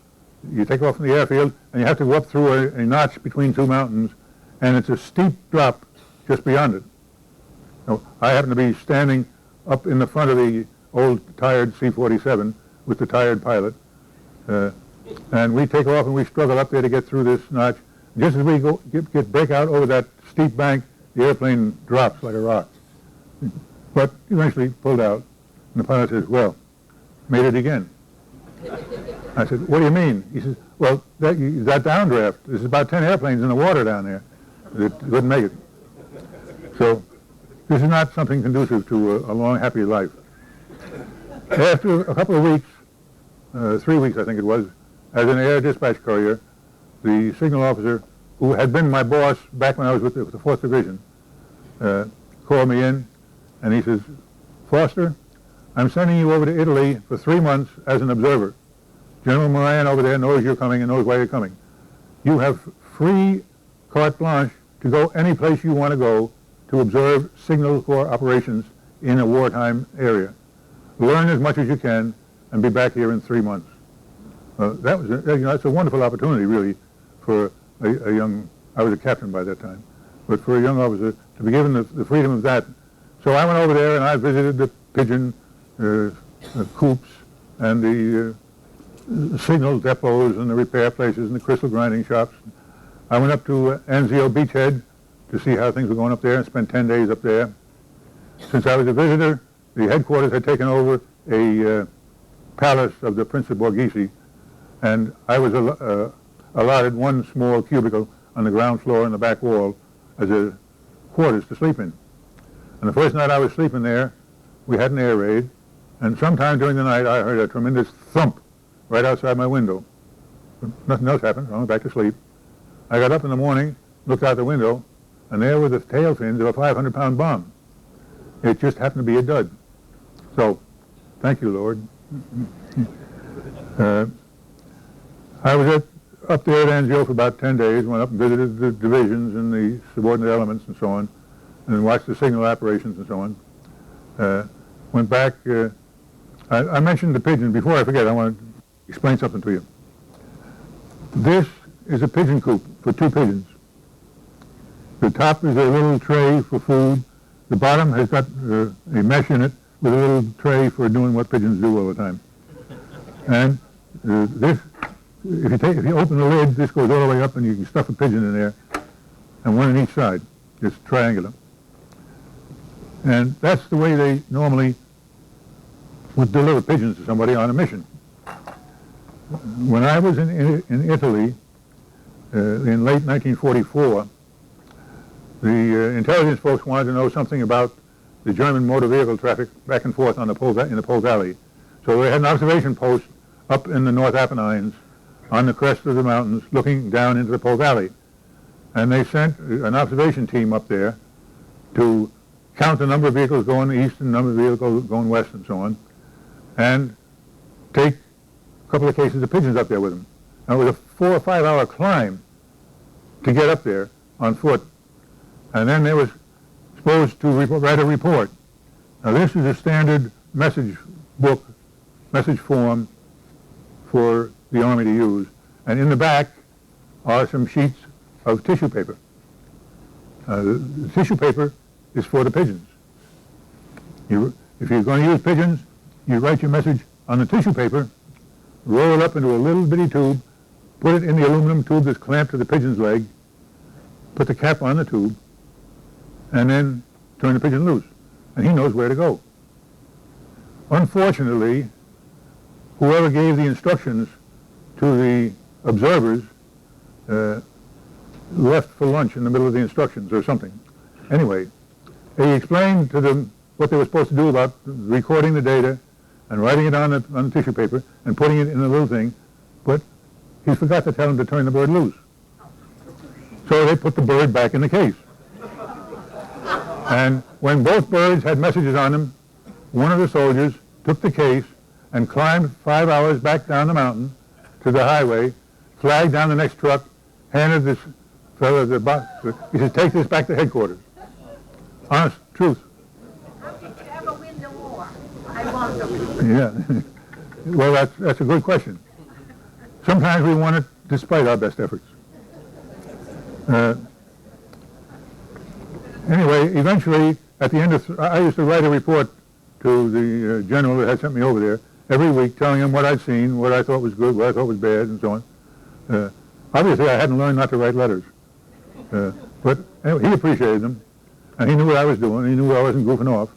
you take off from the airfield, and you have to go up through a notch between two mountains, and it's a steep drop just beyond it. So I happen to be standing up in the front of the old tired C-47 with the tired pilot. And we take off and we struggle up there to get through this notch. Just as we break out over that steep bank, the airplane drops like a rock. But eventually pulled out. And the pilot says, well, made it again. I said, what do you mean? He says, well, that downdraft, there's about 10 airplanes in the water down there that wouldn't make it. So this is not something conducive to a long, happy life. After a couple of weeks, 3 weeks I think it was, as an air dispatch courier, the signal officer, who had been my boss back when I was with the 4th Division, called me in, and he says, Foster, I'm sending you over to Italy for 3 months as an observer. General Moran over there knows you're coming and knows why you're coming. You have free carte blanche to go any place you want to go to observe signal corps operations in a wartime area. Learn as much as you can and be back here in 3 months. That's a wonderful opportunity, really, for a young, I was a captain by that time, but for a young officer to be given the freedom of that. So I went over there and I visited the pigeon coops and the signal depots and the repair places and the crystal grinding shops. I went up to Anzio Beachhead to see how things were going up there and spent 10 days up there. Since I was a visitor, the headquarters had taken over a palace of the Prince of Borghese, and I was allotted one small cubicle on the ground floor in the back wall as a quarters to sleep in. And the first night I was sleeping there, we had an air raid, and sometime during the night I heard a tremendous thump right outside my window. Nothing else happened, so I went back to sleep. I got up in the morning, looked out the window, and there were the tail fins of a 500-pound bomb. It just happened to be a dud. So, thank you, Lord. I was up there at Anzio for about 10 days, went up and visited the divisions and the subordinate elements and so on, and watched the signal operations and so on. Went back, I mentioned the pigeon. Before I forget, I want to explain something to you. This is a pigeon coop for 2 pigeons. The top is a little tray for food. The bottom has got a mesh in it with a little tray for doing what pigeons do all the time. And this, if you open the lid, this goes all the way up and you can stuff a pigeon in there, and one on each side. It's triangular. And that's the way they normally would deliver pigeons to somebody on a mission. When I was in Italy in late 1944, the intelligence folks wanted to know something about the German motor vehicle traffic back and forth on the in the Po Valley. So they had an observation post up in the North Apennines on the crest of the mountains looking down into the Po Valley. And they sent an observation team up there to count the number of vehicles going east and the number of vehicles going west and so on, and take a couple of cases of pigeons up there with them. Now, it was a 4 or 5 hour climb to get up there on foot. And then they was supposed to write a report. Now, this is a standard message book, message form for the Army to use. And in the back are some sheets of tissue paper. The tissue paper is for the pigeons. If you're going to use pigeons, you write your message on the tissue paper, roll it up into a little bitty tube, put it in the aluminum tube that's clamped to the pigeon's leg, put the cap on the tube, and then turn the pigeon loose. And he knows where to go. Unfortunately, whoever gave the instructions to the observers left for lunch in the middle of the instructions or something. Anyway, he explained to them what they were supposed to do about recording the data and writing it on the tissue paper and putting it in a little thing, but he forgot to tell them to turn the bird loose. So they put the bird back in the case. And when both birds had messages on them, one of the soldiers took the case and climbed 5 hours back down the mountain to the highway, flagged down the next truck, handed this fellow the box. He said, take this back to headquarters. Honest truth. How did you ever win the war? I wonder. Yeah. Well, that's a good question. Sometimes we won it despite our best efforts. Anyway, eventually, at the end of, I used to write a report to the general that had sent me over there every week, telling him what I'd seen, what I thought was good, what I thought was bad, and so on. Obviously, I hadn't learned not to write letters, but anyway, he appreciated them, and he knew what I was doing. He knew I wasn't goofing off.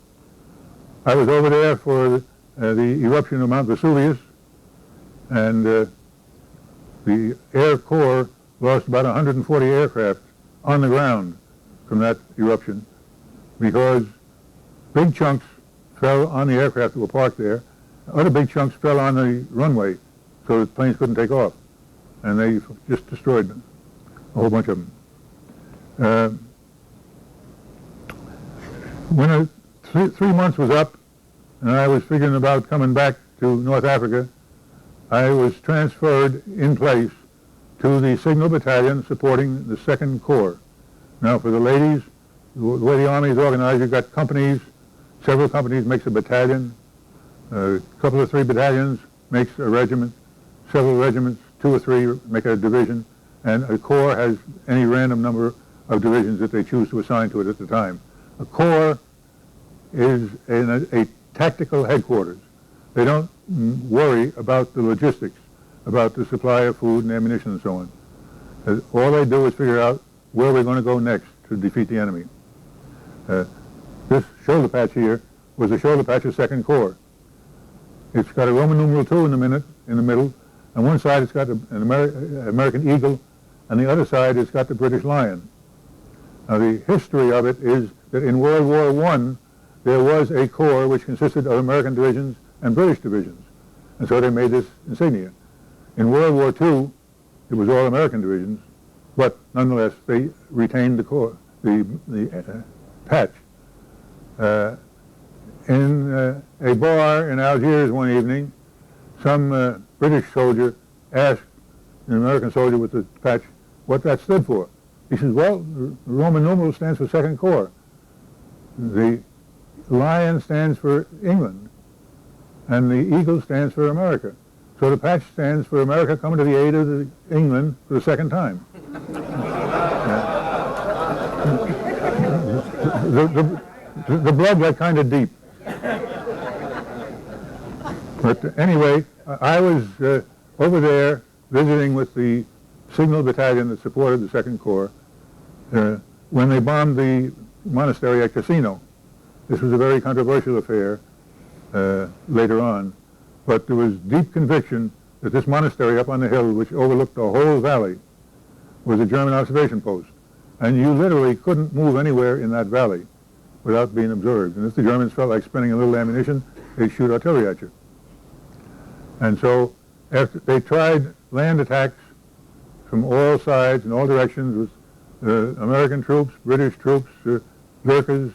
I was over there for the eruption of Mount Vesuvius, and the Air Corps lost about 140 aircraft on the ground from that eruption because big chunks fell on the aircraft that were parked there. Other big chunks fell on the runway so that planes couldn't take off, and they just destroyed them, a whole bunch of them. When 3 months was up and I was figuring about coming back to North Africa, I was transferred in place to the Signal Battalion supporting the 2nd Corps. Now for the ladies, the way the Army is organized, you've got companies, several companies makes a battalion, a couple of 3 battalions makes a regiment, several regiments, 2 or 3 make a division, and a corps has any random number of divisions that they choose to assign to it at the time. A corps is a tactical headquarters. They don't worry about the logistics, about the supply of food and ammunition and so on. All they do is figure out where we're going to go next to defeat the enemy. This shoulder patch here was the shoulder patch of 2nd Corps. It's got a Roman numeral 2 in the middle. On one side it's got an American eagle, and the other side it's got the British lion. Now the history of it is that in World War I there was a corps which consisted of American divisions and British divisions, and so they made this insignia. In World War II it was all American divisions, but nonetheless they retained the corps, the patch. In a bar in Algiers one evening, some British soldier asked an American soldier with the patch what that stood for. He says, well, the Roman numeral stands for 2nd Corps. The lion stands for England, and the eagle stands for America. So the patch stands for America coming to the aid of England for the 2nd time. The blood got kind of deep. But anyway, I was over there visiting with the Signal Battalion that supported the 2nd Corps when they bombed the monastery at Cassino. This was a very controversial affair later on, but there was deep conviction that this monastery up on the hill, which overlooked the whole valley, was a German observation post. And you literally couldn't move anywhere in that valley without being observed. And if the Germans felt like spending a little ammunition, they'd shoot artillery at you. And so after they tried land attacks from all sides and all directions with American troops, British troops, Gurkhas,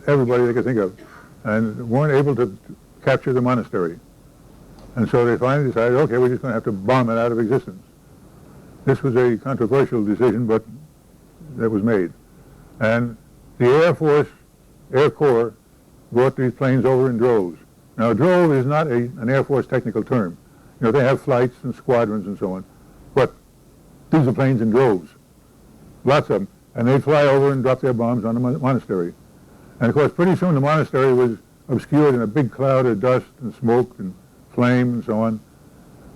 everybody they could think of, and weren't able to capture the monastery. And so they finally decided, okay, we're just going to have to bomb it out of existence. This was a controversial decision, but that was made. And the Air Corps brought these planes over in droves. Now, a drove is not an Air Force technical term. You know, they have flights and squadrons and so on. But these are planes in droves, lots of them. And they'd fly over and drop their bombs on the monastery. And of course, pretty soon the monastery was obscured in a big cloud of dust and smoke and flame and so on.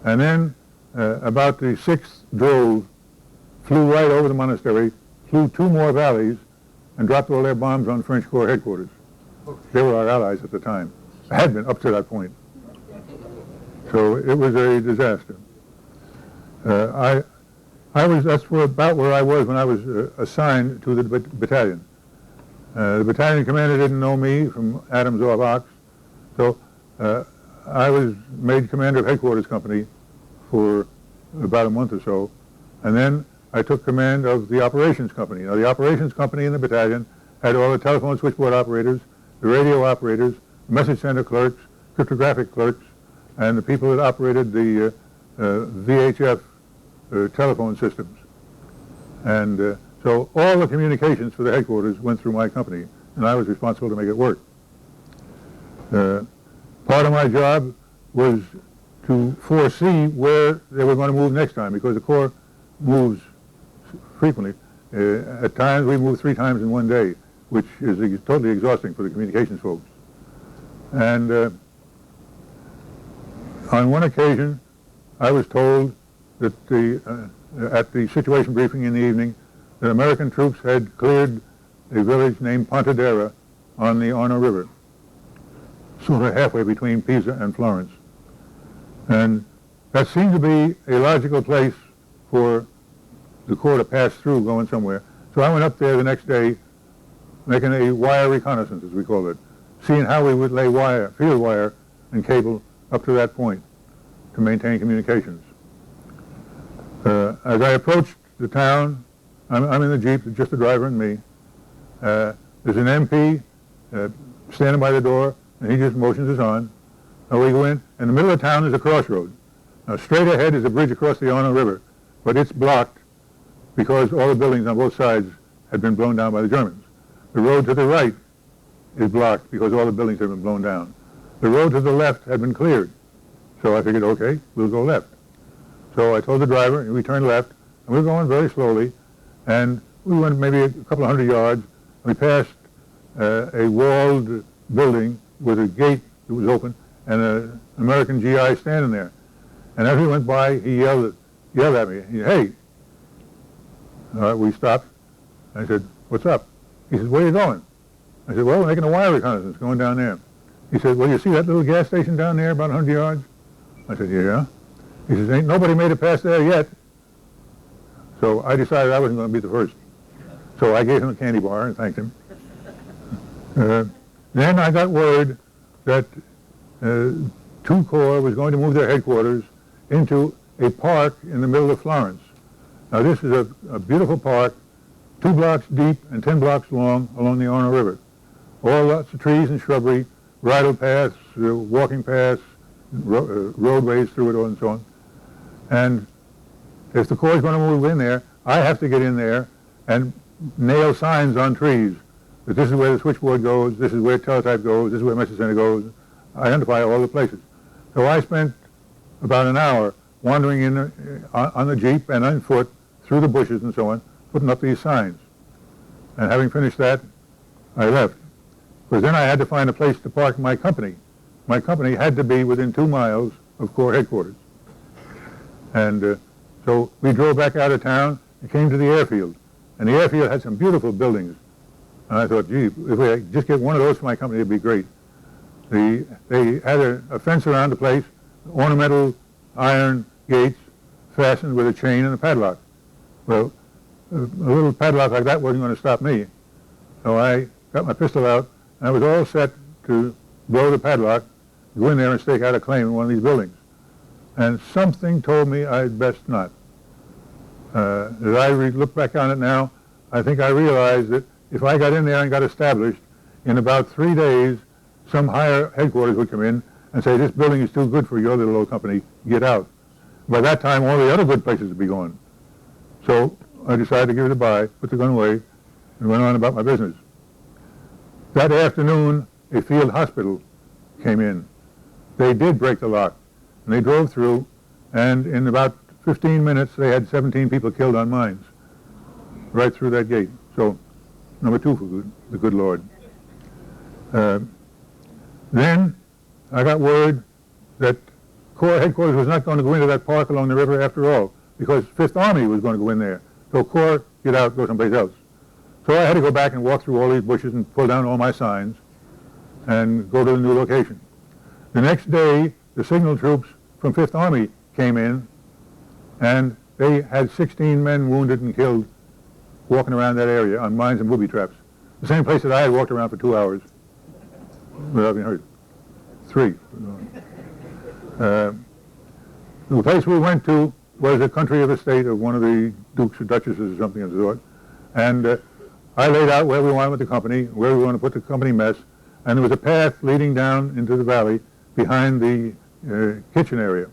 And then about the 6th drove flew right over the monastery, flew 2 more valleys, and dropped all their bombs on French Corps headquarters. They were our allies at the time. Had been up to that point. So it was a disaster. That's about where I was when I was assigned to the battalion. The battalion commander didn't know me from Adams off Ox, so I was made commander of headquarters company for about a month or so, and then I took command of the operations company. Now the operations company in the battalion had all the telephone switchboard operators, the radio operators, message center clerks, cryptographic clerks, and the people that operated the VHF telephone systems. And so all the communications for the headquarters went through my company, and I was responsible to make it work. Part of my job was to foresee where they were going to move next time, because the Corps moves frequently. At times we move 3 times in one day, which is totally exhausting for the communications folks. And On one occasion, I was told that at the situation briefing in the evening that American troops had cleared a village named Pontedera on the Arno River, sort of halfway between Pisa and Florence. And that seemed to be a logical place for the Corps to pass through going somewhere. So I went up there the next day making a wire reconnaissance, as we call it, seeing how we would lay wire, field wire and cable up to that point to maintain communications. As I approached the town, I'm in the Jeep, just the driver and me. There's an MP standing by the door, and he just motions us on. We go in. In the middle of town is a crossroad. Now, straight ahead is a bridge across the Arno River, but it's blocked because all the buildings on both sides had been blown down by the Germans. The road to the right is blocked because all the buildings have been blown down. The road to the left had been cleared. So I figured, okay, we'll go left. So I told the driver, and we turned left, and we were going very slowly, and we went maybe a couple of 100 yards. We passed a walled building with a gate that was open and an American GI standing there. And as we went by, he yelled at me, "Hey!" We stopped. I said, "What's up?" He said, "Where are you going?" I said, "Well, we're making a wire reconnaissance going down there." He said, "Well, you see that little gas station down there about 100 yards?" I said, "Yeah." He says, "Ain't nobody made it past there yet." So I decided I wasn't going to be the first. So I gave him a candy bar and thanked him. Then I got word that two Corps was going to move their headquarters into a park in the middle of Florence. Now this is a beautiful park, 2 blocks deep and 10 blocks long along the Arno River. All lots of trees and shrubbery, bridle paths, walking paths, roadways through it and so on. And if the Corps is going to move in there, I have to get in there and nail signs on trees that this is where the switchboard goes, this is where teletype goes, this is where message center goes. I identify all the places. So I spent about an hour wandering in on the Jeep and on foot through the bushes and so on, putting up these signs. And having finished that, I left. Because then I had to find a place to park my company. My company had to be within 2 miles of Corps headquarters. And so we drove back out of town and came to the airfield. And the airfield had some beautiful buildings. And I thought, gee, if we could just get one of those for my company, it'd be great. They had a fence around the place, ornamental iron gates fastened with a chain and a padlock. Well, a little padlock like that wasn't going to stop me. So I got my pistol out, and I was all set to blow the padlock, go in there and stake out a claim in one of these buildings. And something told me I'd best not. As I look back on it now, I think I realized that if I got in there and got established, in about 3 days, some higher headquarters would come in and say, "This building is too good for your little old company, get out." By that time, all the other good places would be gone. So I decided to give it a bye, put the gun away, and went on about my business. That afternoon, a field hospital came in. They did break the lock, and they drove through, and in about 15 minutes, they had 17 people killed on mines, right through that gate. So, number 2 for the good Lord. Then I got word that Corps headquarters was not going to go into that park along the river after all, because 5th Army was going to go in there. So Corps, get out, go someplace else. So I had to go back and walk through all these bushes and pull down all my signs and go to the new location. The next day, the signal troops from 5th Army came in, and they had 16 men wounded and killed walking around that area on mines and booby traps. The same place that I had walked around for 2 hours without being hurt. 3. The place we went to was a country of estate of one of the dukes or duchesses or something of the sort. And I laid out where we wanted with the company, where we wanted to put the company mess, and there was a path leading down into the valley behind the kitchen area.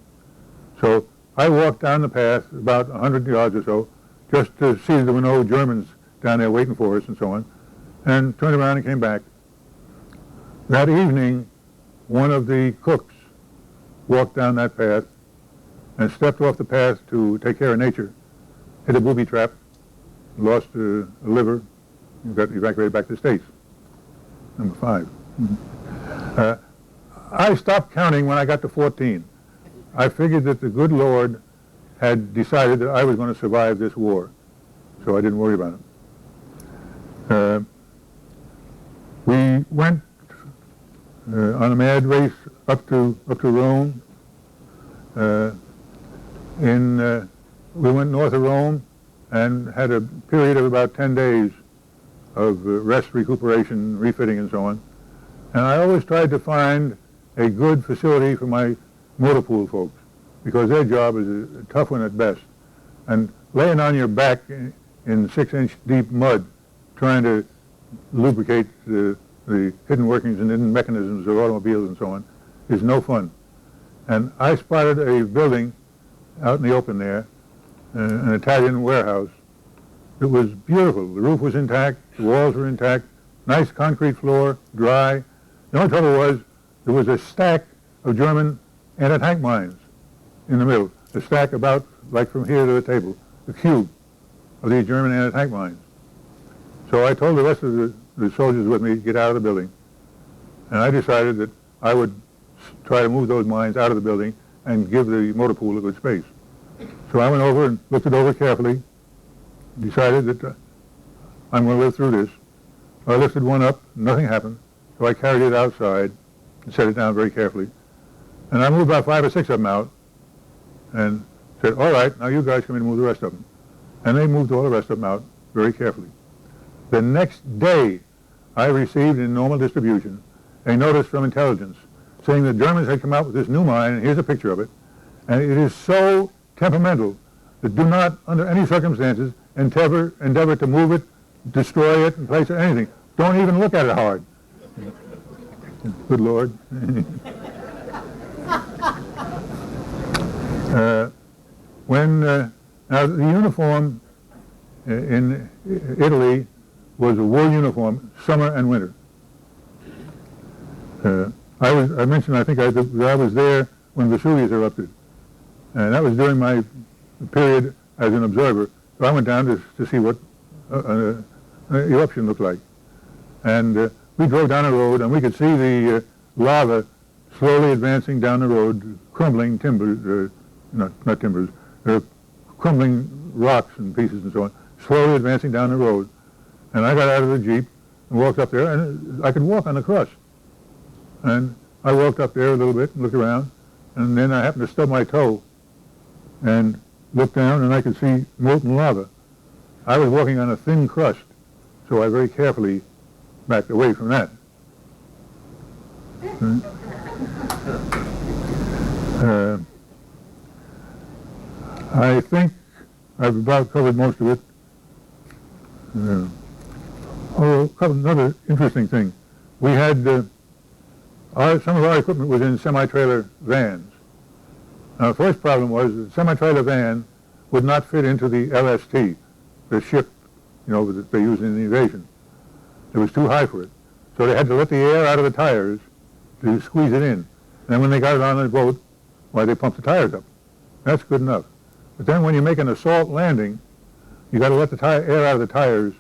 So I walked down the path about 100 yards or so, just to see there were no Germans down there waiting for us and so on, and turned around and came back. That evening, one of the cooks walked down that path and stepped off the path to take care of nature, hit a booby trap, lost a liver, and got evacuated back to the States. Number 5. I stopped counting when I got to 14. I figured that the good Lord had decided that I was going to survive this war, so I didn't worry about it. We went on a mad race up to Rome. We went north of Rome and had a period of about 10 days of rest, recuperation, refitting, and so on. And I always tried to find a good facility for my motor pool folks, because their job is a tough one at best. And laying on your back in 6-inch deep mud, trying to lubricate the hidden workings and hidden mechanisms of automobiles and so on, is no fun. And I spotted a building out in the open there, an Italian warehouse. It was beautiful. The roof was intact, the walls were intact, nice concrete floor, dry. The only trouble was there was a stack of German anti-tank mines in the middle, a stack about like from here to the table, a cube of these German anti-tank mines. So I told the rest of the soldiers with me to get out of the building, and I decided that I would try to move those mines out of the building and give the motor pool a good space. So I went over and looked it over carefully, decided that I'm going to live through this. I lifted one up, nothing happened, so I carried it outside and set it down very carefully. And I moved about 5 or 6 of them out and said, all right, now you guys come in and move the rest of them. And they moved all the rest of them out very carefully. The next day, I received in normal distribution a notice from intelligence saying the Germans had come out with this new mine, and here's a picture of it, and it is so temperamental that do not, under any circumstances, endeavor to move it, destroy it, and place it, anything. Don't even look at it hard. Good Lord. Now the uniform in Italy was a wool uniform, summer and winter. I mentioned, I think, that I was there when Vesuvius erupted, and that was during my period as an observer. So I went down to see what an eruption looked like, and we drove down a road, and we could see the lava slowly advancing down the road, crumbling timbers, not timbers, crumbling rocks and pieces and so on, slowly advancing down the road. And I got out of the Jeep and walked up there, and I could walk on the crust. And I walked up there a little bit and looked around, and then I happened to stub my toe and looked down, and I could see molten lava. I was walking on a thin crust, so I very carefully backed away from that. I think I've about covered most of it. Another interesting thing. We had some of our equipment was in semi-trailer vans. Now the first problem was the semi-trailer van would not fit into the LST, the ship, that they use in the invasion. It was too high for it. So they had to let the air out of the tires to squeeze it in. And then when they got it on the boat, why, they pumped the tires up. That's good enough. But then when you make an assault landing, you got to let the air out of the tires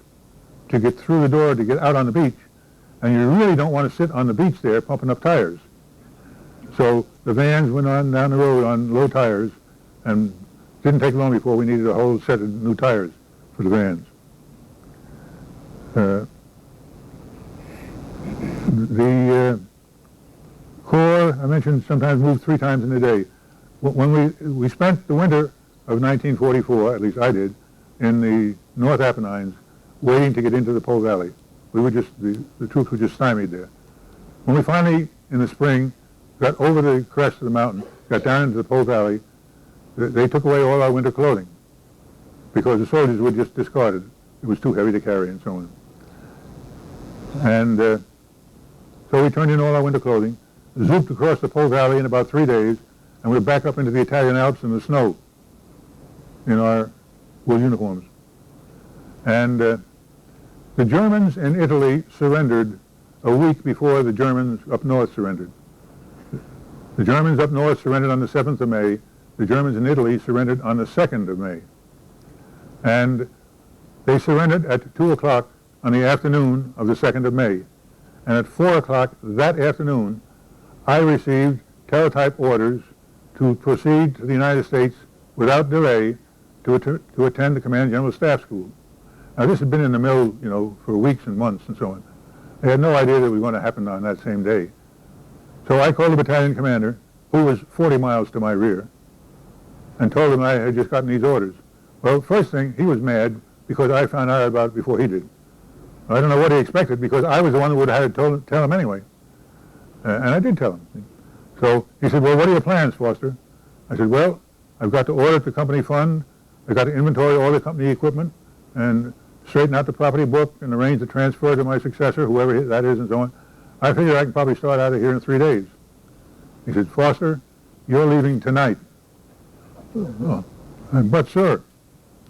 to get through the door to get out on the beach. And you really don't want to sit on the beach there pumping up tires. So the vans went on down the road on low tires, and didn't take long before we needed a whole set of new tires for the vans. The Corps, I mentioned, sometimes moved 3 times in a day. When we spent the winter of 1944, at least I did, in the North Apennines, waiting to get into the Po Valley. We were just, the troops were just stymied there. When we finally, in the spring, got over the crest of the mountain, got down into the Po Valley, they took away all our winter clothing because the soldiers would just discard it. It was too heavy to carry and so on. And so we turned in all our winter clothing, zooped across the Po Valley in about 3 days, and we were back up into the Italian Alps in the snow in our wool uniforms. And the Germans in Italy surrendered a week before the Germans up north surrendered. The Germans up north surrendered on the 7th of May. The Germans in Italy surrendered on the 2nd of May. And they surrendered at 2 o'clock on the afternoon of the 2nd of May. And at 4 o'clock that afternoon, I received teletype orders to proceed to the United States without delay to attend the Command General Staff School. Now, this had been in the mill, you know, for weeks and months and so on. They had no idea that it was going to happen on that same day. So I called the battalion commander, who was 40 miles to my rear, and told him I had just gotten these orders. Well, first thing, he was mad because I found out about it before he did. I don't know what he expected, because I was the one that would have had to tell him anyway. And I did tell him. So he said, well, what are your plans, Foster? I said, well, I've got to audit the company fund, I've got to inventory all the company equipment, and straighten out the property book and arrange the transfer to my successor, whoever that is, and so on. I figure I can probably start out of here in 3 days. He said, Foster, you're leaving tonight. Oh, but sir,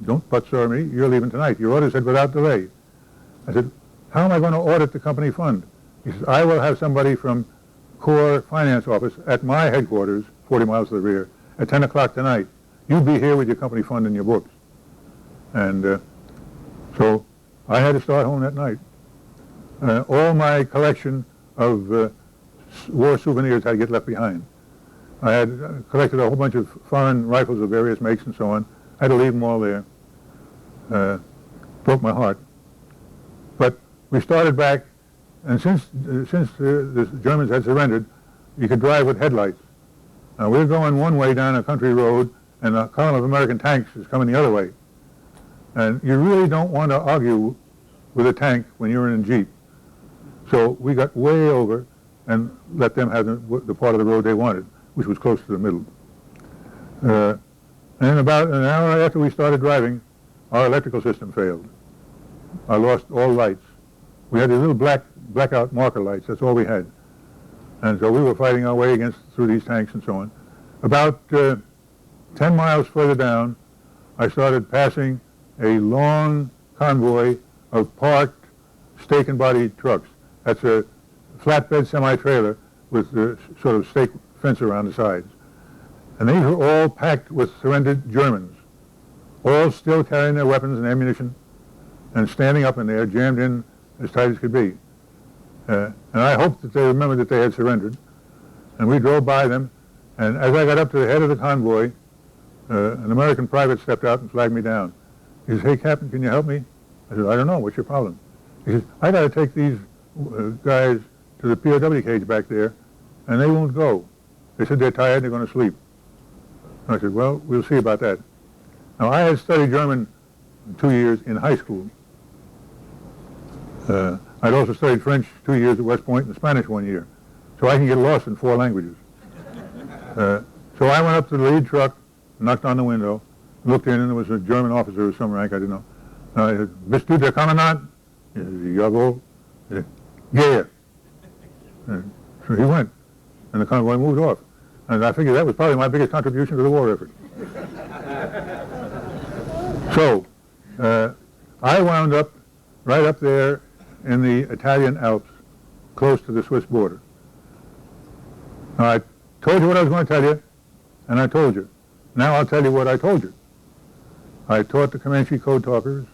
don't but sir me, you're leaving tonight. Your order said without delay. I said, how am I going to audit the company fund? He said, I will have somebody from Corps Finance Office at my headquarters, 40 miles to the rear, at 10 o'clock tonight. You be here with your company fund and your books. And so I had to start home that night. All my collection of war souvenirs had to get left behind. I had collected a whole bunch of foreign rifles of various makes and so on. I had to leave them all there. Broke my heart. But we started back, and since the Germans had surrendered, you could drive with headlights. Now, we're going one way down a country road, and a column of American tanks is coming the other way. And you really don't want to argue with a tank when you're in a Jeep. So we got way over and let them have the part of the road they wanted, which was close to the middle. And about an hour after we started driving, our electrical system failed. I lost all lights. We had these little blackout marker lights. That's all we had. And so we were fighting our way through these tanks and so on. About 10 miles further down, I started passing a long convoy of parked stake and body trucks. That's a flatbed semi-trailer with a sort of stake fence around the sides. And these were all packed with surrendered Germans, all still carrying their weapons and ammunition and standing up in there, jammed in as tight as could be. And I hoped that they remembered that they had surrendered. And we drove by them, and as I got up to the head of the convoy, an American private stepped out and flagged me down. He said, hey, Captain, can you help me? I said, I don't know, what's your problem? He said, I got to take these guys to the POW cage back there, and they won't go. They said they're tired, they're going to sleep. I said, well, we'll see about that. Now, I had studied German 2 years in high school. I'd also studied French 2 years at West Point and Spanish 1 year. So I can get lost in 4 languages. So I went up to the lead truck, knocked on the window, looked in, and there was a German officer of some rank, I didn't know. I said, bist du der Kommandant? He said, jawohl. Yeah. So he went, and the convoy moved off. And I figured that was probably my biggest contribution to the war effort. So I wound up right up there in the Italian Alps, close to the Swiss border. Now, I told you what I was going to tell you, and I told you. Now I'll tell you what I told you. I taught the Comanche code talkers.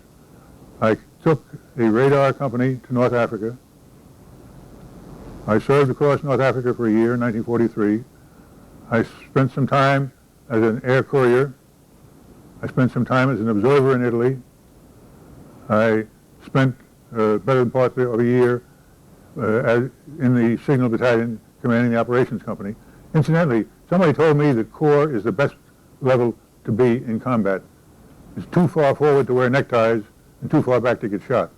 I took a radar company to North Africa. I served across North Africa for a year in 1943. I spent some time as an air courier. I spent some time as an observer in Italy. I spent better than part of a year in the Signal Battalion commanding the operations company. Incidentally, somebody told me that Corps is the best level to be in combat. It's too far forward to wear neckties and too far back to get shot.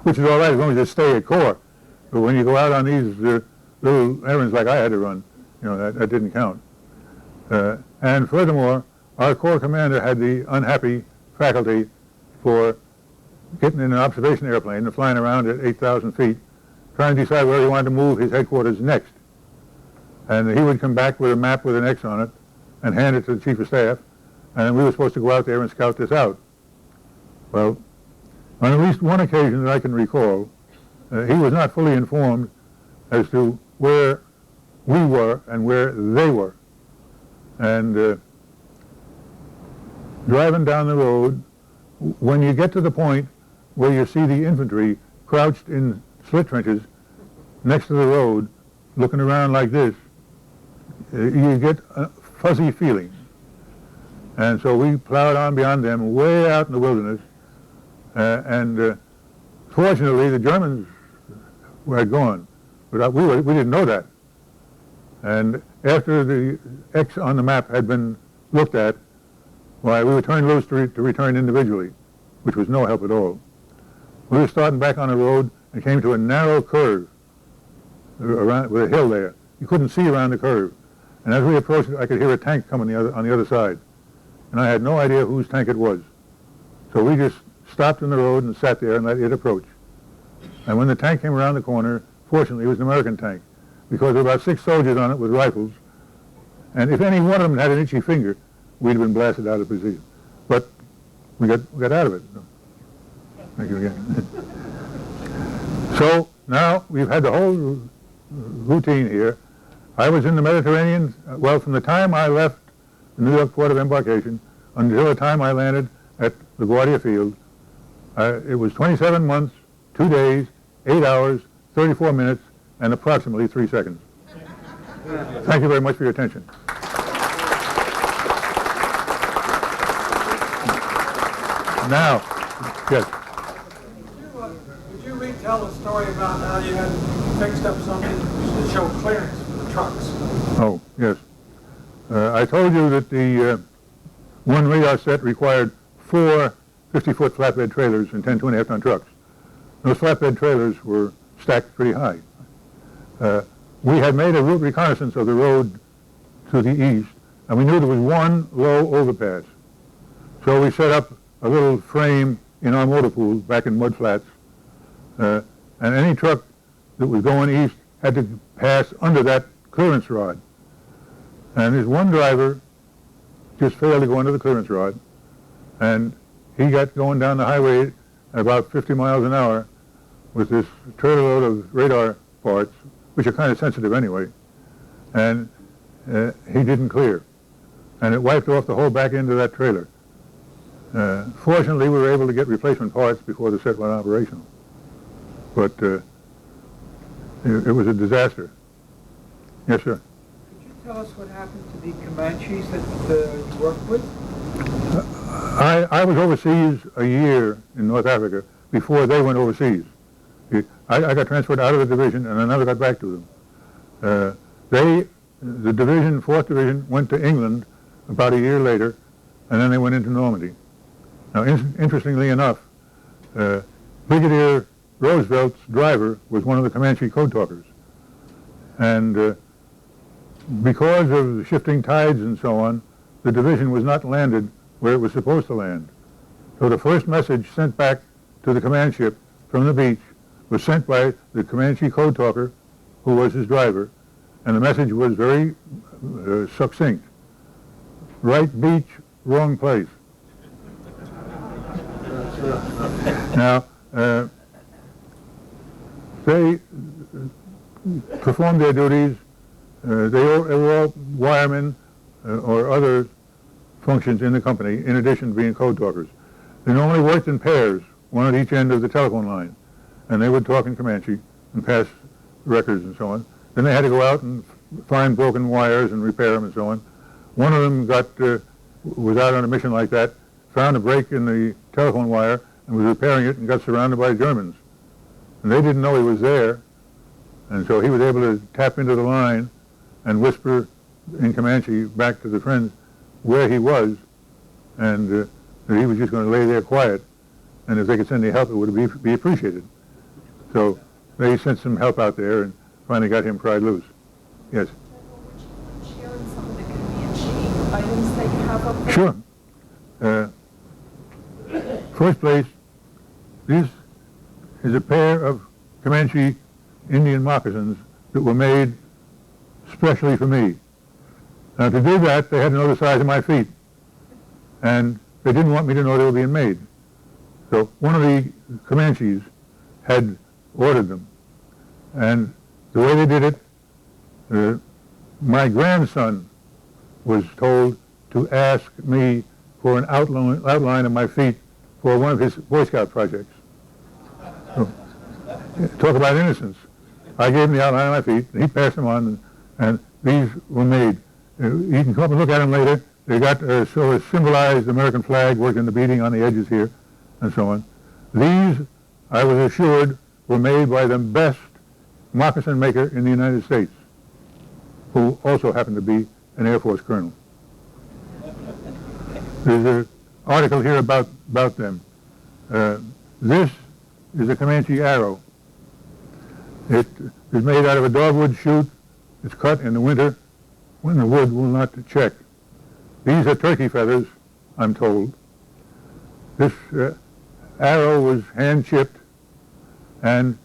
Which is all right as long as you stay at Corps. But when you go out on these little errands like I had to run, you know, that didn't count. And furthermore, our Corps commander had the unhappy faculty for getting in an observation airplane and flying around at 8,000 feet, trying to decide where he wanted to move his headquarters next. And he would come back with a map with an X on it and hand it to the Chief of Staff, and we were supposed to go out there and scout this out. Well, on at least one occasion that I can recall, he was not fully informed as to where we were and where they were. And driving down the road, when you get to the point where you see the infantry crouched in slit trenches next to the road, looking around like this, you get a fuzzy feeling. And so we plowed on beyond them, way out in the wilderness, and fortunately the Germans had gone, but we didn't know that. And after the X on the map had been looked at, why, we were turned loose to return individually, which was no help at all. We were starting back on the road and came to a narrow curve around with a hill there. You couldn't see around the curve. And as we approached it, I could hear a tank coming on the other side. And I had no idea whose tank it was. So we just stopped in the road and sat there and let it approach. And when the tank came around the corner, fortunately it was an American tank, because there were about 6 soldiers on it with rifles. And if any one of them had an itchy finger, we'd have been blasted out of position. But we got out of it. Thank you again. So now we've had the whole routine here. I was in the Mediterranean, well, from the time I left the New York port of embarkation until the time I landed at LaGuardia Field. It was 27 months, 2 days, 8 hours, 34 minutes, and approximately 3 seconds. Thank you very much for your attention. Now, yes. Would you retell the story about how you had fixed up something to show clearance for the trucks? Oh, yes. I told you that the one radar set required 4 50-foot flatbed trailers and 10 2.5-ton trucks. Those flatbed trailers were stacked pretty high. We had made a route reconnaissance of the road to the east, and we knew there was one low overpass. So we set up a little frame in our motor pool back in mud flats, and any truck that was going east had to pass under that clearance rod. And there's one driver just failed to go under the clearance rod, and he got going down the highway at about 50 miles an hour with this trailer load of radar parts, which are kind of sensitive anyway, and he didn't clear. And it wiped off the whole back end of that trailer. Fortunately, we were able to get replacement parts before the set went operational. But it was a disaster. Yes, sir. Could you tell us what happened to the Comanches that you worked with? I was overseas a year in North Africa before they went overseas. I got transferred out of the division, and I never got back to them. The division, 4th Division, went to England about a year later, and then they went into Normandy. Now, interestingly enough, Brigadier Roosevelt's driver was one of the Comanche code talkers. And because of the shifting tides and so on, the division was not landed where it was supposed to land. So the first message sent back to the command ship from the beach was sent by the Comanche code talker, who was his driver, and the message was very succinct. Right beach, wrong place. Now, they performed their duties. They were all wiremen or other functions in the company, in addition to being code talkers. They normally worked in pairs, one at each end of the telephone line, and they would talk in Comanche and pass records and so on. Then they had to go out and find broken wires and repair them and so on. One of them was out on a mission like that, found a break in the telephone wire and was repairing it and got surrounded by Germans. And they didn't know he was there, and so he was able to tap into the line and whisper in Comanche back to the friends where he was, and that he was just going to lay there quiet, and if they could send any help, it would be appreciated. So they sent some help out there and finally got him pried loose. Yes? Sharing some of the Comanche items that you have up there? Sure. First place, this is a pair of Comanche Indian moccasins that were made specially for me. Now, to do that, they had to know the size of my feet, and they didn't want me to know they were being made. So one of the Comanches had ordered them, and the way they did it, my grandson was told to ask me for an outline of my feet for one of his Boy Scout projects. So, talk about innocence. I gave him the outline of my feet, and he passed them on, and these were made. You can come up and look at them later. They got sort of symbolized American flag worked in the beading on the edges here and so on. These, I was assured, were made by the best moccasin maker in the United States, who also happened to be an Air Force colonel. There's an article here about them. This is a Comanche arrow. It is made out of a dogwood shoot. It's cut in the winter when the wood will not check. These are turkey feathers, I'm told. This arrow was hand chipped and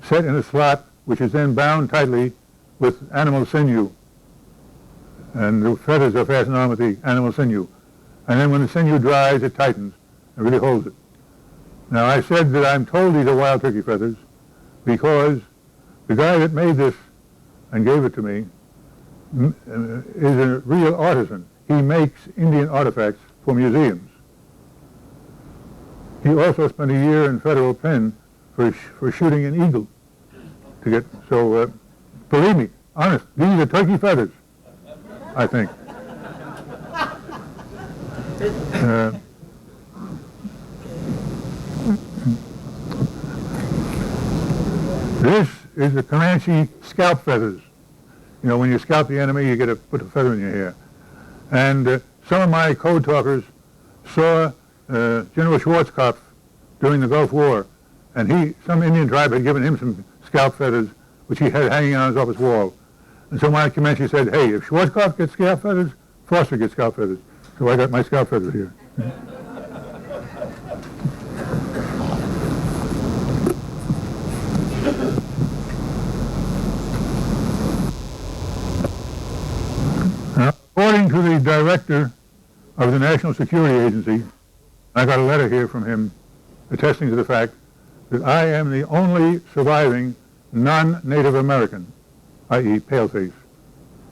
set in a slot, which is then bound tightly with animal sinew. And the feathers are fastened on with the animal sinew. And then when the sinew dries, it tightens and really holds it. Now, I said that I'm told these are wild turkey feathers because the guy that made this and gave it to me is a real artisan. He makes Indian artifacts for museums. He also spent a year in federal pen for shooting an eagle to get, so believe me, honest, these are turkey feathers, I think. This is the Comanche scalp feathers. You know, when you scalp the enemy, you get to put a feather in your hair. And some of my code talkers saw General Schwarzkopf during the Gulf War, and some Indian tribe had given him some scalp feathers, which he had hanging on his office wall. And so my Comanche said, hey, if Schwarzkopf gets scalp feathers, Foster gets scalp feathers. So I got my scalp feathers here. Now, according to the director of the National Security Agency, I got a letter here from him attesting to the fact that I am the only surviving non-Native American, i.e. paleface,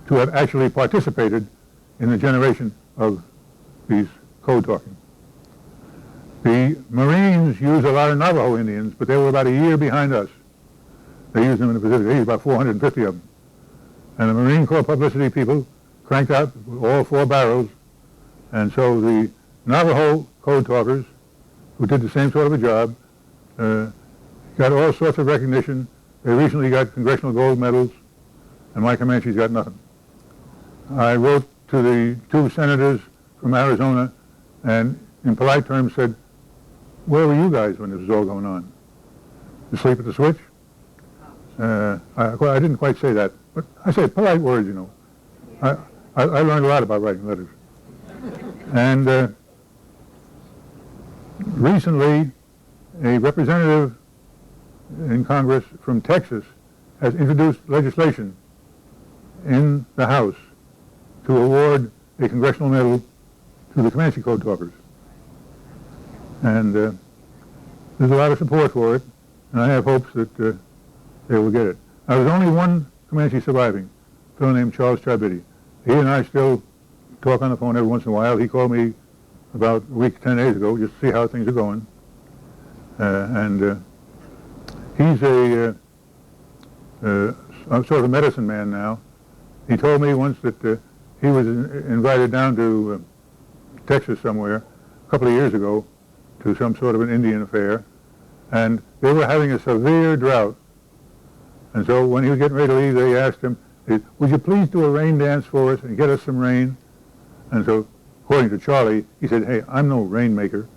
to have actually participated in the generation of these code talking. The Marines used a lot of Navajo Indians, but they were about a year behind us. They used them in the Pacific. They used about 450 of them. And the Marine Corps publicity people cranked out all 4 barrels, and so the Navajo code talkers, who did the same sort of a job, got all sorts of recognition. They recently got congressional gold medals, and my Comanches got nothing. I wrote to the 2 senators from Arizona and in polite terms said, where were you guys when this was all going on? Asleep at the switch? I didn't quite say that, but I said polite words, you know. I learned a lot about writing letters. And recently, a representative in Congress from Texas has introduced legislation in the House to award a congressional medal to the Comanche code talkers. And there's a lot of support for it, and I have hopes that they will get it. Now, there's only one Comanche surviving, a fellow named Charles Charbiddy. He and I still talk on the phone every once in a while. He called me about a week, 10 days ago, just to see how things are going. He's a sort of a medicine man now. He told me once that he was invited down to Texas somewhere a couple of years ago to some sort of an Indian affair, and they were having a severe drought. And so when he was getting ready to leave, they asked him, would you please do a rain dance for us and get us some rain? And so, according to Charlie, he said, hey, I'm no rainmaker.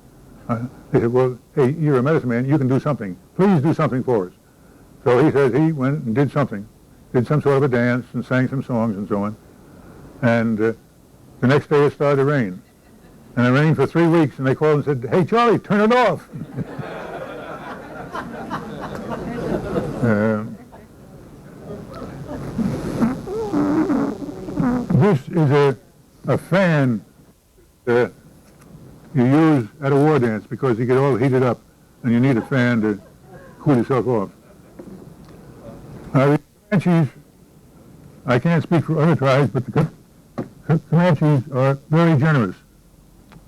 They said, well, hey, you're a medicine man, you can do something. Please do something for us. So he says he went and did something, did some sort of a dance and sang some songs and so on. And the next day it started to rain. And it rained for 3 weeks, and they called and said, hey, Charlie, turn it off. This is a fan that you use at a war dance because you get all heated up and you need a fan to cool yourself off. The Comanches, I can't speak for other tribes, but the Comanches are very generous.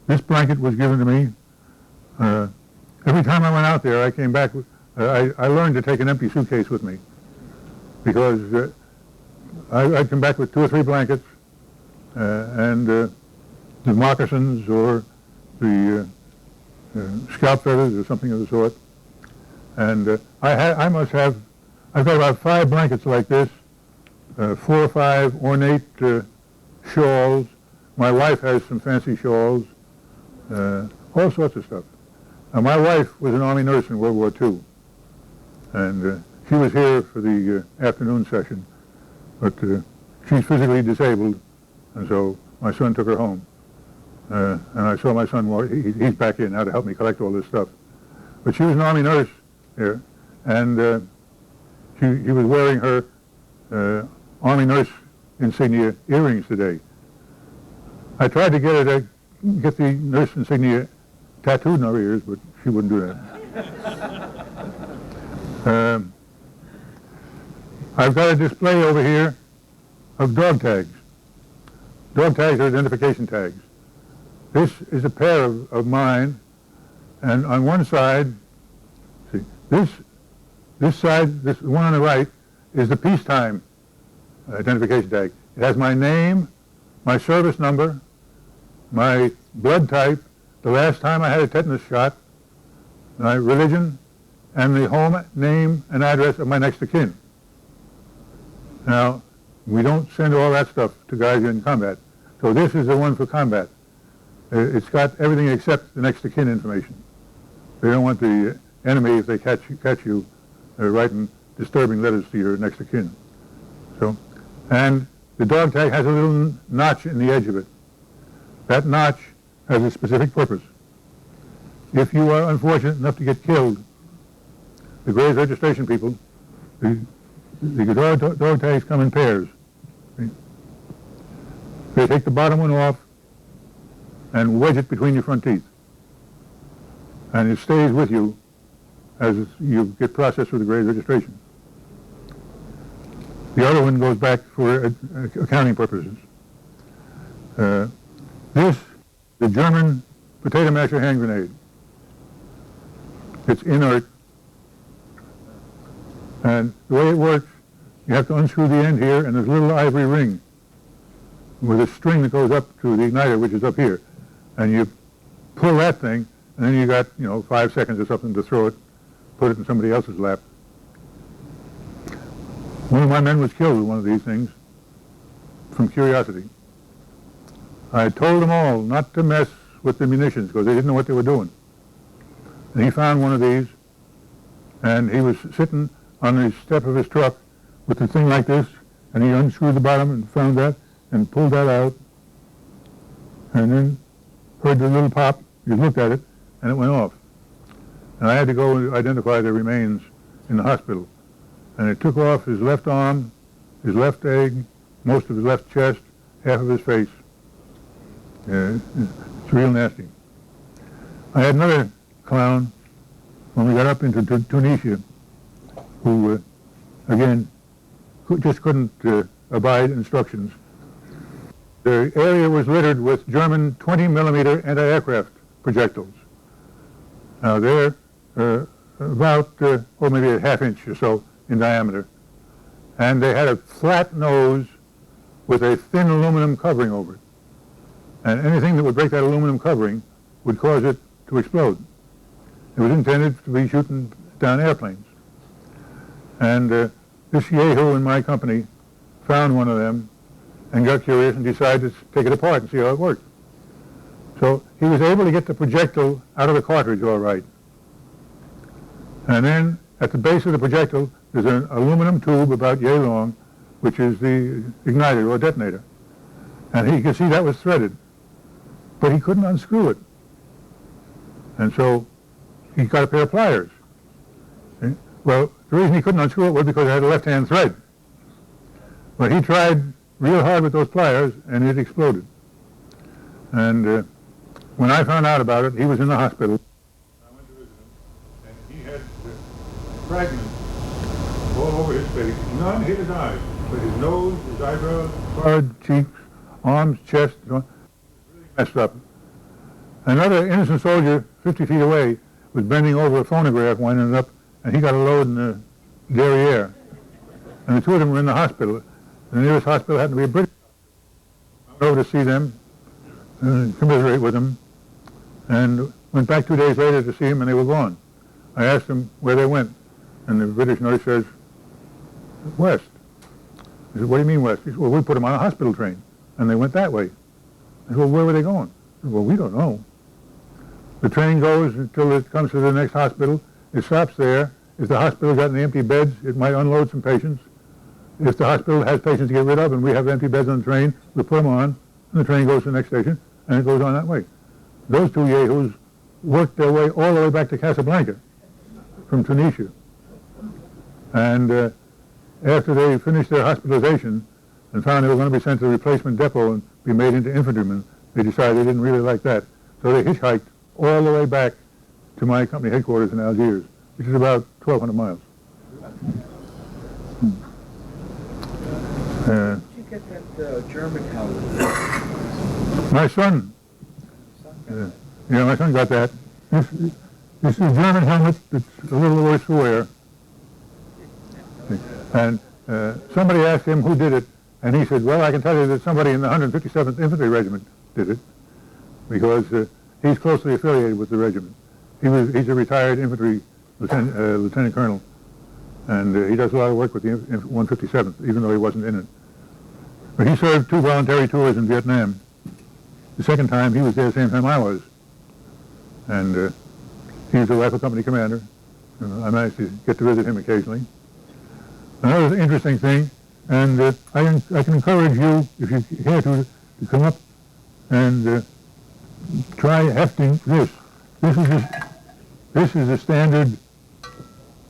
This blanket was given to me. Every time I went out there, I came back, I learned to take an empty suitcase with me because I'd come back with 2 or 3 blankets and the moccasins or the scalp feathers or something of the sort. And I've got about 5 blankets like this, 4 or 5 ornate shawls. My wife has some fancy shawls, all sorts of stuff. Now, my wife was an Army nurse in World War II, and she was here for the afternoon session, but she's physically disabled, and so my son took her home. And I saw my son walk. He's back here now to help me collect all this stuff. But she was an Army nurse here, and she was wearing her Army nurse insignia earrings today. I tried to get her to get the nurse insignia tattooed in her ears, but she wouldn't do that. I've got a display over here of dog tags. Dog tags are identification tags. This is a pair of mine, and on one side, see, this side, this one on the right, is the peacetime identification tag. It has my name, my service number, my blood type, the last time I had a tetanus shot, my religion, and the home name and address of my next of kin. Now, we don't send all that stuff to guys in combat, so this is the one for combat. It's got everything except the next of kin information. They don't want the enemy, if they catch you writing disturbing letters to your next of kin. So, and the dog tag has a little notch in the edge of it. That notch has a specific purpose. If you are unfortunate enough to get killed, the Graves registration people, the dog tags come in pairs. They take the bottom one off and wedge it between your front teeth. And it stays with you as you get processed with the Graves registration. The other one goes back for accounting purposes. This, the German potato masher hand grenade. It's inert. And the way it works, you have to unscrew the end here, and there's a little ivory ring with a string that goes up to the igniter, which is up here. And you pull that thing, and then you got, 5 seconds or something to throw it, put it in somebody else's lap. One of my men was killed with one of these things from curiosity. I told them all not to mess with the munitions because they didn't know what they were doing. And he found one of these, and he was sitting on the step of his truck with the thing like this, and he unscrewed the bottom and found that and pulled that out, and then heard the little pop. He looked at it, and it went off. And I had to go and identify the remains in the hospital. And it took off his left arm, his left leg, most of his left chest, half of his face. It's real nasty. I had another clown when we got up into Tunisia who, again, just couldn't abide instructions. The area was littered with German 20-millimeter anti-aircraft projectiles. Now they're about, maybe a half-inch or so in diameter. And they had a flat nose with a thin aluminum covering over it. And anything that would break that aluminum covering would cause it to explode. It was intended to be shooting down airplanes. And this Yahoo in my company found one of them and got curious and decided to take it apart and see how it worked. So he was able to get the projectile out of the cartridge all right. And then at the base of the projectile, there's an aluminum tube about yay long, which is the igniter or detonator. And he could see that was threaded, but he couldn't unscrew it. And so he got a pair of pliers. Okay? Well, the reason he couldn't unscrew it was because it had a left-hand thread. But he tried real hard with those pliers, and it exploded. And when I found out about it, he was in the hospital. I went to visit him, and he had fragments all over his face. None hit his eyes, but his nose, his eyebrows, forehead, cheeks, arms, chest, really messed up. Another innocent soldier 50 feet away was bending over a phonograph, winding it up, and he got a load in the derriere. And the two of them were in the hospital. The nearest hospital happened to be a British. I went over to see them and commiserate with them, and went back 2 days later to see them, and they were gone. I asked them where they went, and the British nurse says, west. I said, what do you mean west? He said, well, we put them on a hospital train, and they went that way. I said, well, where were they going? I said, well, we don't know. The train goes until it comes to the next hospital. It stops there. If the hospital got any empty beds, it might unload some patients. If the hospital has patients to get rid of and we have empty beds on the train, we put them on, and the train goes to the next station, and it goes on that way. Those two yahoos worked their way all the way back to Casablanca from Tunisia. And after they finished their hospitalization and found they were going to be sent to the replacement depot and be made into infantrymen, they decided they didn't really like that. So they hitchhiked all the way back to my company headquarters in Algiers, which is about 1,200 miles. Did you get that German helmet? My son, my son got that. This is a German helmet that's a little worse for wear. And somebody asked him who did it, and he said, well, I can tell you that somebody in the 157th Infantry Regiment did it, because he's closely affiliated with the regiment. He's a retired infantry lieutenant colonel, and he does a lot of work with the 157th, even though he wasn't in it. But he served 2 voluntary tours in Vietnam. The second time, he was there the same time I was. And he was a rifle company commander. I managed to get to visit him occasionally. Another interesting thing, and I can encourage you, if you care to come up and try hefting this. This is a standard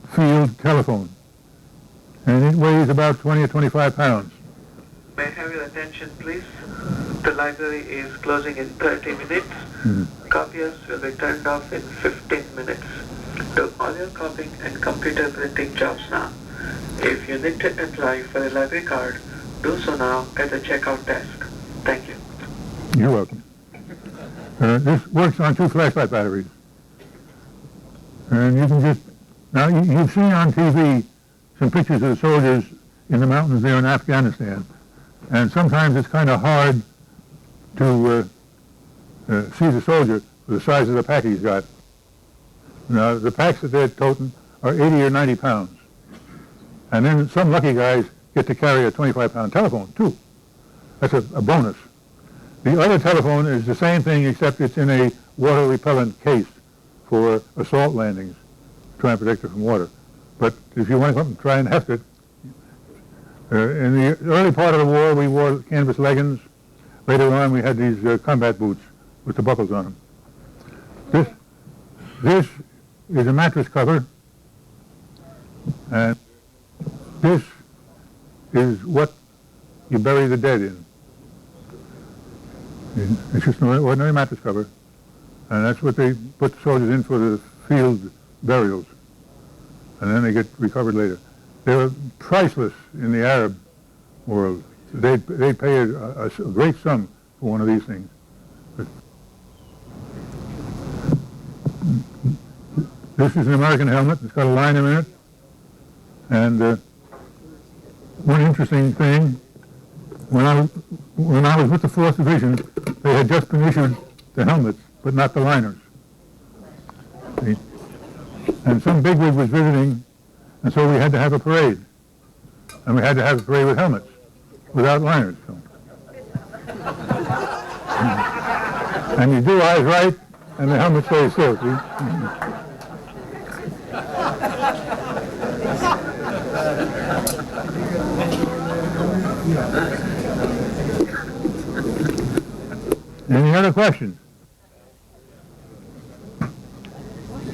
field telephone, and it weighs about 20 or 25 pounds. May I have your attention, please? The library is closing in 30 minutes. Copiers will be turned off in 15 minutes. Do all your copying and computer printing jobs now. If you need to apply for a library card, do so now at the checkout desk. Thank you. You're welcome. This works on 2 flashlight batteries. And you can just, now you've seen on TV some pictures of the soldiers in the mountains there in Afghanistan. And sometimes it's kind of hard to see the soldier for the size of the pack he's got. Now, the packs that they're toting are 80 or 90 pounds. And then some lucky guys get to carry a 25-pound telephone, too. That's a bonus. The other telephone is the same thing, except it's in a water-repellent case for assault landings, to try and protect it from water. But if you want to come and try and heft it, in the early part of the war, we wore canvas leggings. Later on, we had these combat boots with the buckles on them. This is a mattress cover, and this is what you bury the dead in. It's just an ordinary mattress cover, and that's what they put the soldiers in for the field burials, and then they get recovered later. They were priceless in the Arab world. They'd pay a great sum for one of these things. But this is an American helmet. It's got a liner in it. And one interesting thing, when I was with the 4th Division, they had just been issued the helmets, but not the liners. See? And some bigwig was visiting, and so we had to have a parade. And we had to have a parade with helmets, without liners. So. And you do eyes right, and the helmet stays still, see? Any other questions?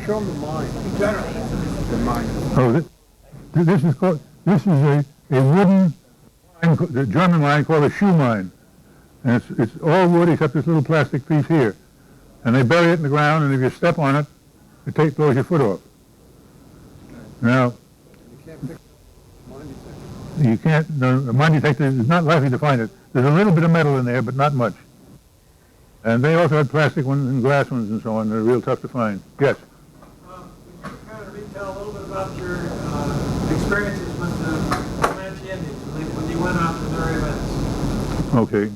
Show them the mine. The mine. Oh, this is a wooden mine, the German mine called a shoe mine. And it's all wood except this little plastic piece here. And they bury it in the ground, and if you step on it, it blows your foot off. Now, you can't, the mine detector is not likely to find it. There's a little bit of metal in there, but not much. And they also had plastic ones and glass ones and so on. They're real tough to find. Yes? Could you kind of retell a little bit about your experiences with the Comanche Indians when you went out to their Okay.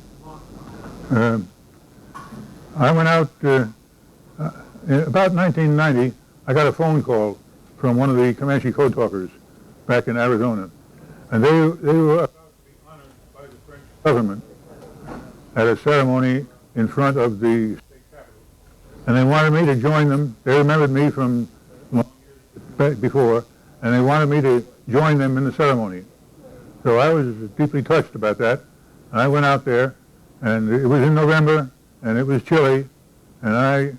I went out, in about 1990, I got a phone call from one of the Comanche code talkers back in Arizona. And they were about to be honored by the French government at a ceremony in front of the state capitol. And they wanted me to join them. They remembered me from long years before, and they wanted me to join them in the ceremony. So I was deeply touched about that. And I went out there, and it was in November, and it was chilly, and I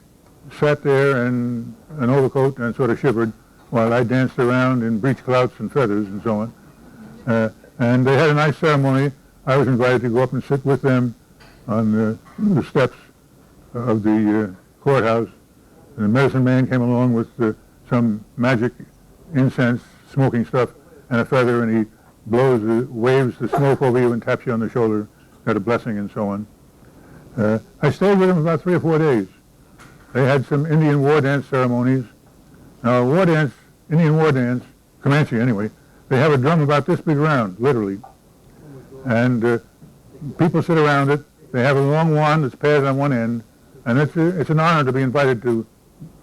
sat there in an overcoat and sort of shivered while I danced around in breechclouts and feathers and so on. And they had a nice ceremony. I was invited to go up and sit with them on the steps of the courthouse. And the medicine man came along with some magic incense, smoking stuff, and a feather, and he waves the smoke over you and taps you on the shoulder, got a blessing and so on. I stayed with them about 3 or 4 days. They had some Indian war dance ceremonies. Now, Indian war dance, Comanche anyway, they have a drum about this big around, literally. And people sit around it. They have a long wand that's paired on one end, and it's an honor to be invited to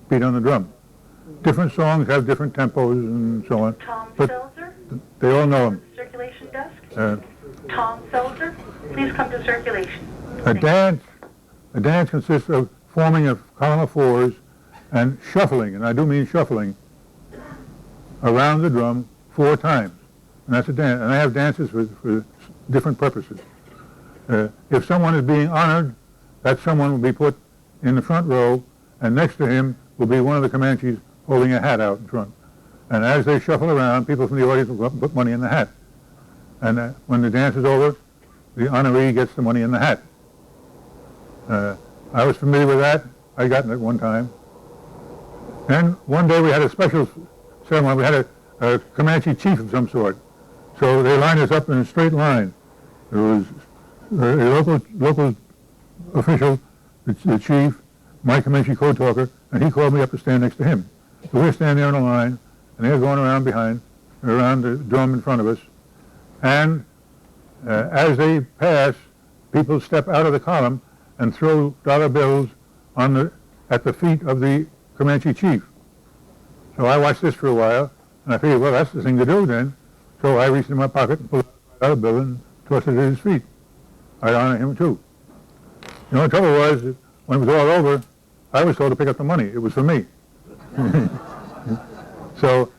beat on the drum. Different songs have different tempos and so on. Tom but Seltzer, they all know them. circulation desk. Tom Seltzer, please come to circulation. A dance consists of forming a column of fours and shuffling, and I do mean shuffling, around the drum 4 times. And that's a dance. And I have dances for different purposes. If someone is being honored, that someone will be put in the front row, and next to him will be one of the Comanches holding a hat out in front. And as they shuffle around, people from the audience will go up and put money in the hat. And when the dance is over, the honoree gets the money in the hat. I was familiar with that. I got it one time. And one day we had a special ceremony. We had a Comanche chief of some sort. So they lined us up in a straight line. There was a local official, the chief, my Comanche code talker, and he called me up to stand next to him. So we're standing there in a line, and they're going around behind, around the drum in front of us. And as they pass, people step out of the column and throw dollar bills at the feet of the Comanche chief. So I watched this for a while, and I figured, well, that's the thing to do then. So I reached in my pocket and pulled out a dollar bill and tossed it at his feet. I'd honor him too. The only trouble was that when it was all over, I was told to pick up the money. It was for me. So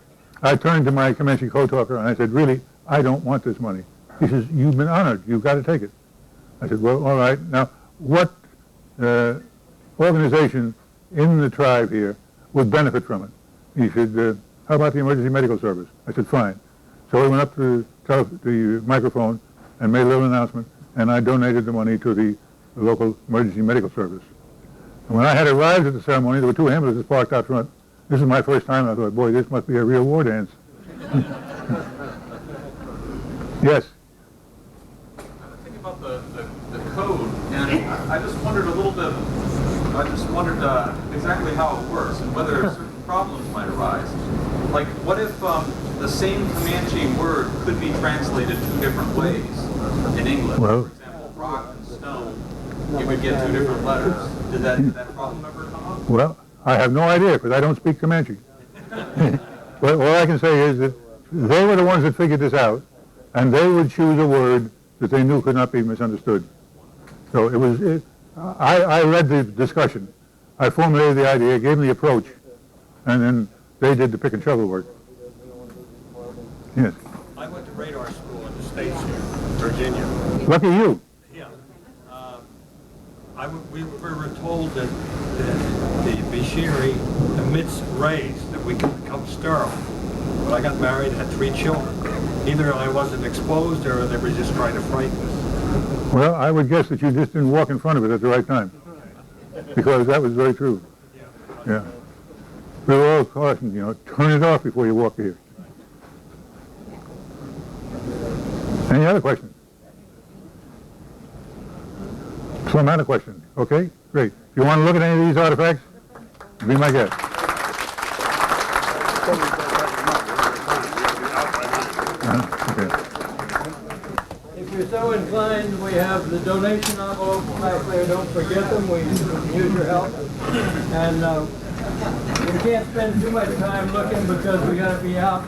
I turned to my Comanche code talker and I said, really, I don't want this money. He says, you've been honored. You've got to take it. I said, well, all right. Now, what organization in the tribe here would benefit from it? He said, how about the emergency medical service? I said, fine. So we went up to the microphone and made a little announcement, and I donated the money to the local emergency medical service. And when I had arrived at the ceremony, there were 2 ambulances parked out front. This is my first time, and I thought, boy, this must be a real war dance. Yes? Thinking about the code, and I just wondered a little bit, exactly how it works and whether certain problems might arise. Like, what if the same Comanche word could be translated 2 different ways in English? Well, for example, rock and stone, you would get 2 different letters. Did that problem ever come up? well, I have no idea because I don't speak Comanche. But all I can say is that they were the ones that figured this out, and they would choose a word that they knew could not be misunderstood. So it was, I read the discussion. I formulated the idea, gave them the approach, and then they did the pick and shovel work. Yes. I went to radar school in the States here, Virginia. Lucky you. Yeah. We were told that the machinery emits rays that we can become sterile. When I got married, I had 3 children. Either I wasn't exposed or they were just trying to frighten us. Well, I would guess that you just didn't walk in front of it at the right time, because that was very true. Yeah. We were all cautioned, turn it off before you walk here. Any other questions? Some other question. Okay, great. If you want to look at any of these artifacts, be my guest. If you're so so inclined, we have the donation envelopes back there. Don't forget them. We use your help. And we can't spend too much time looking because we got to be out.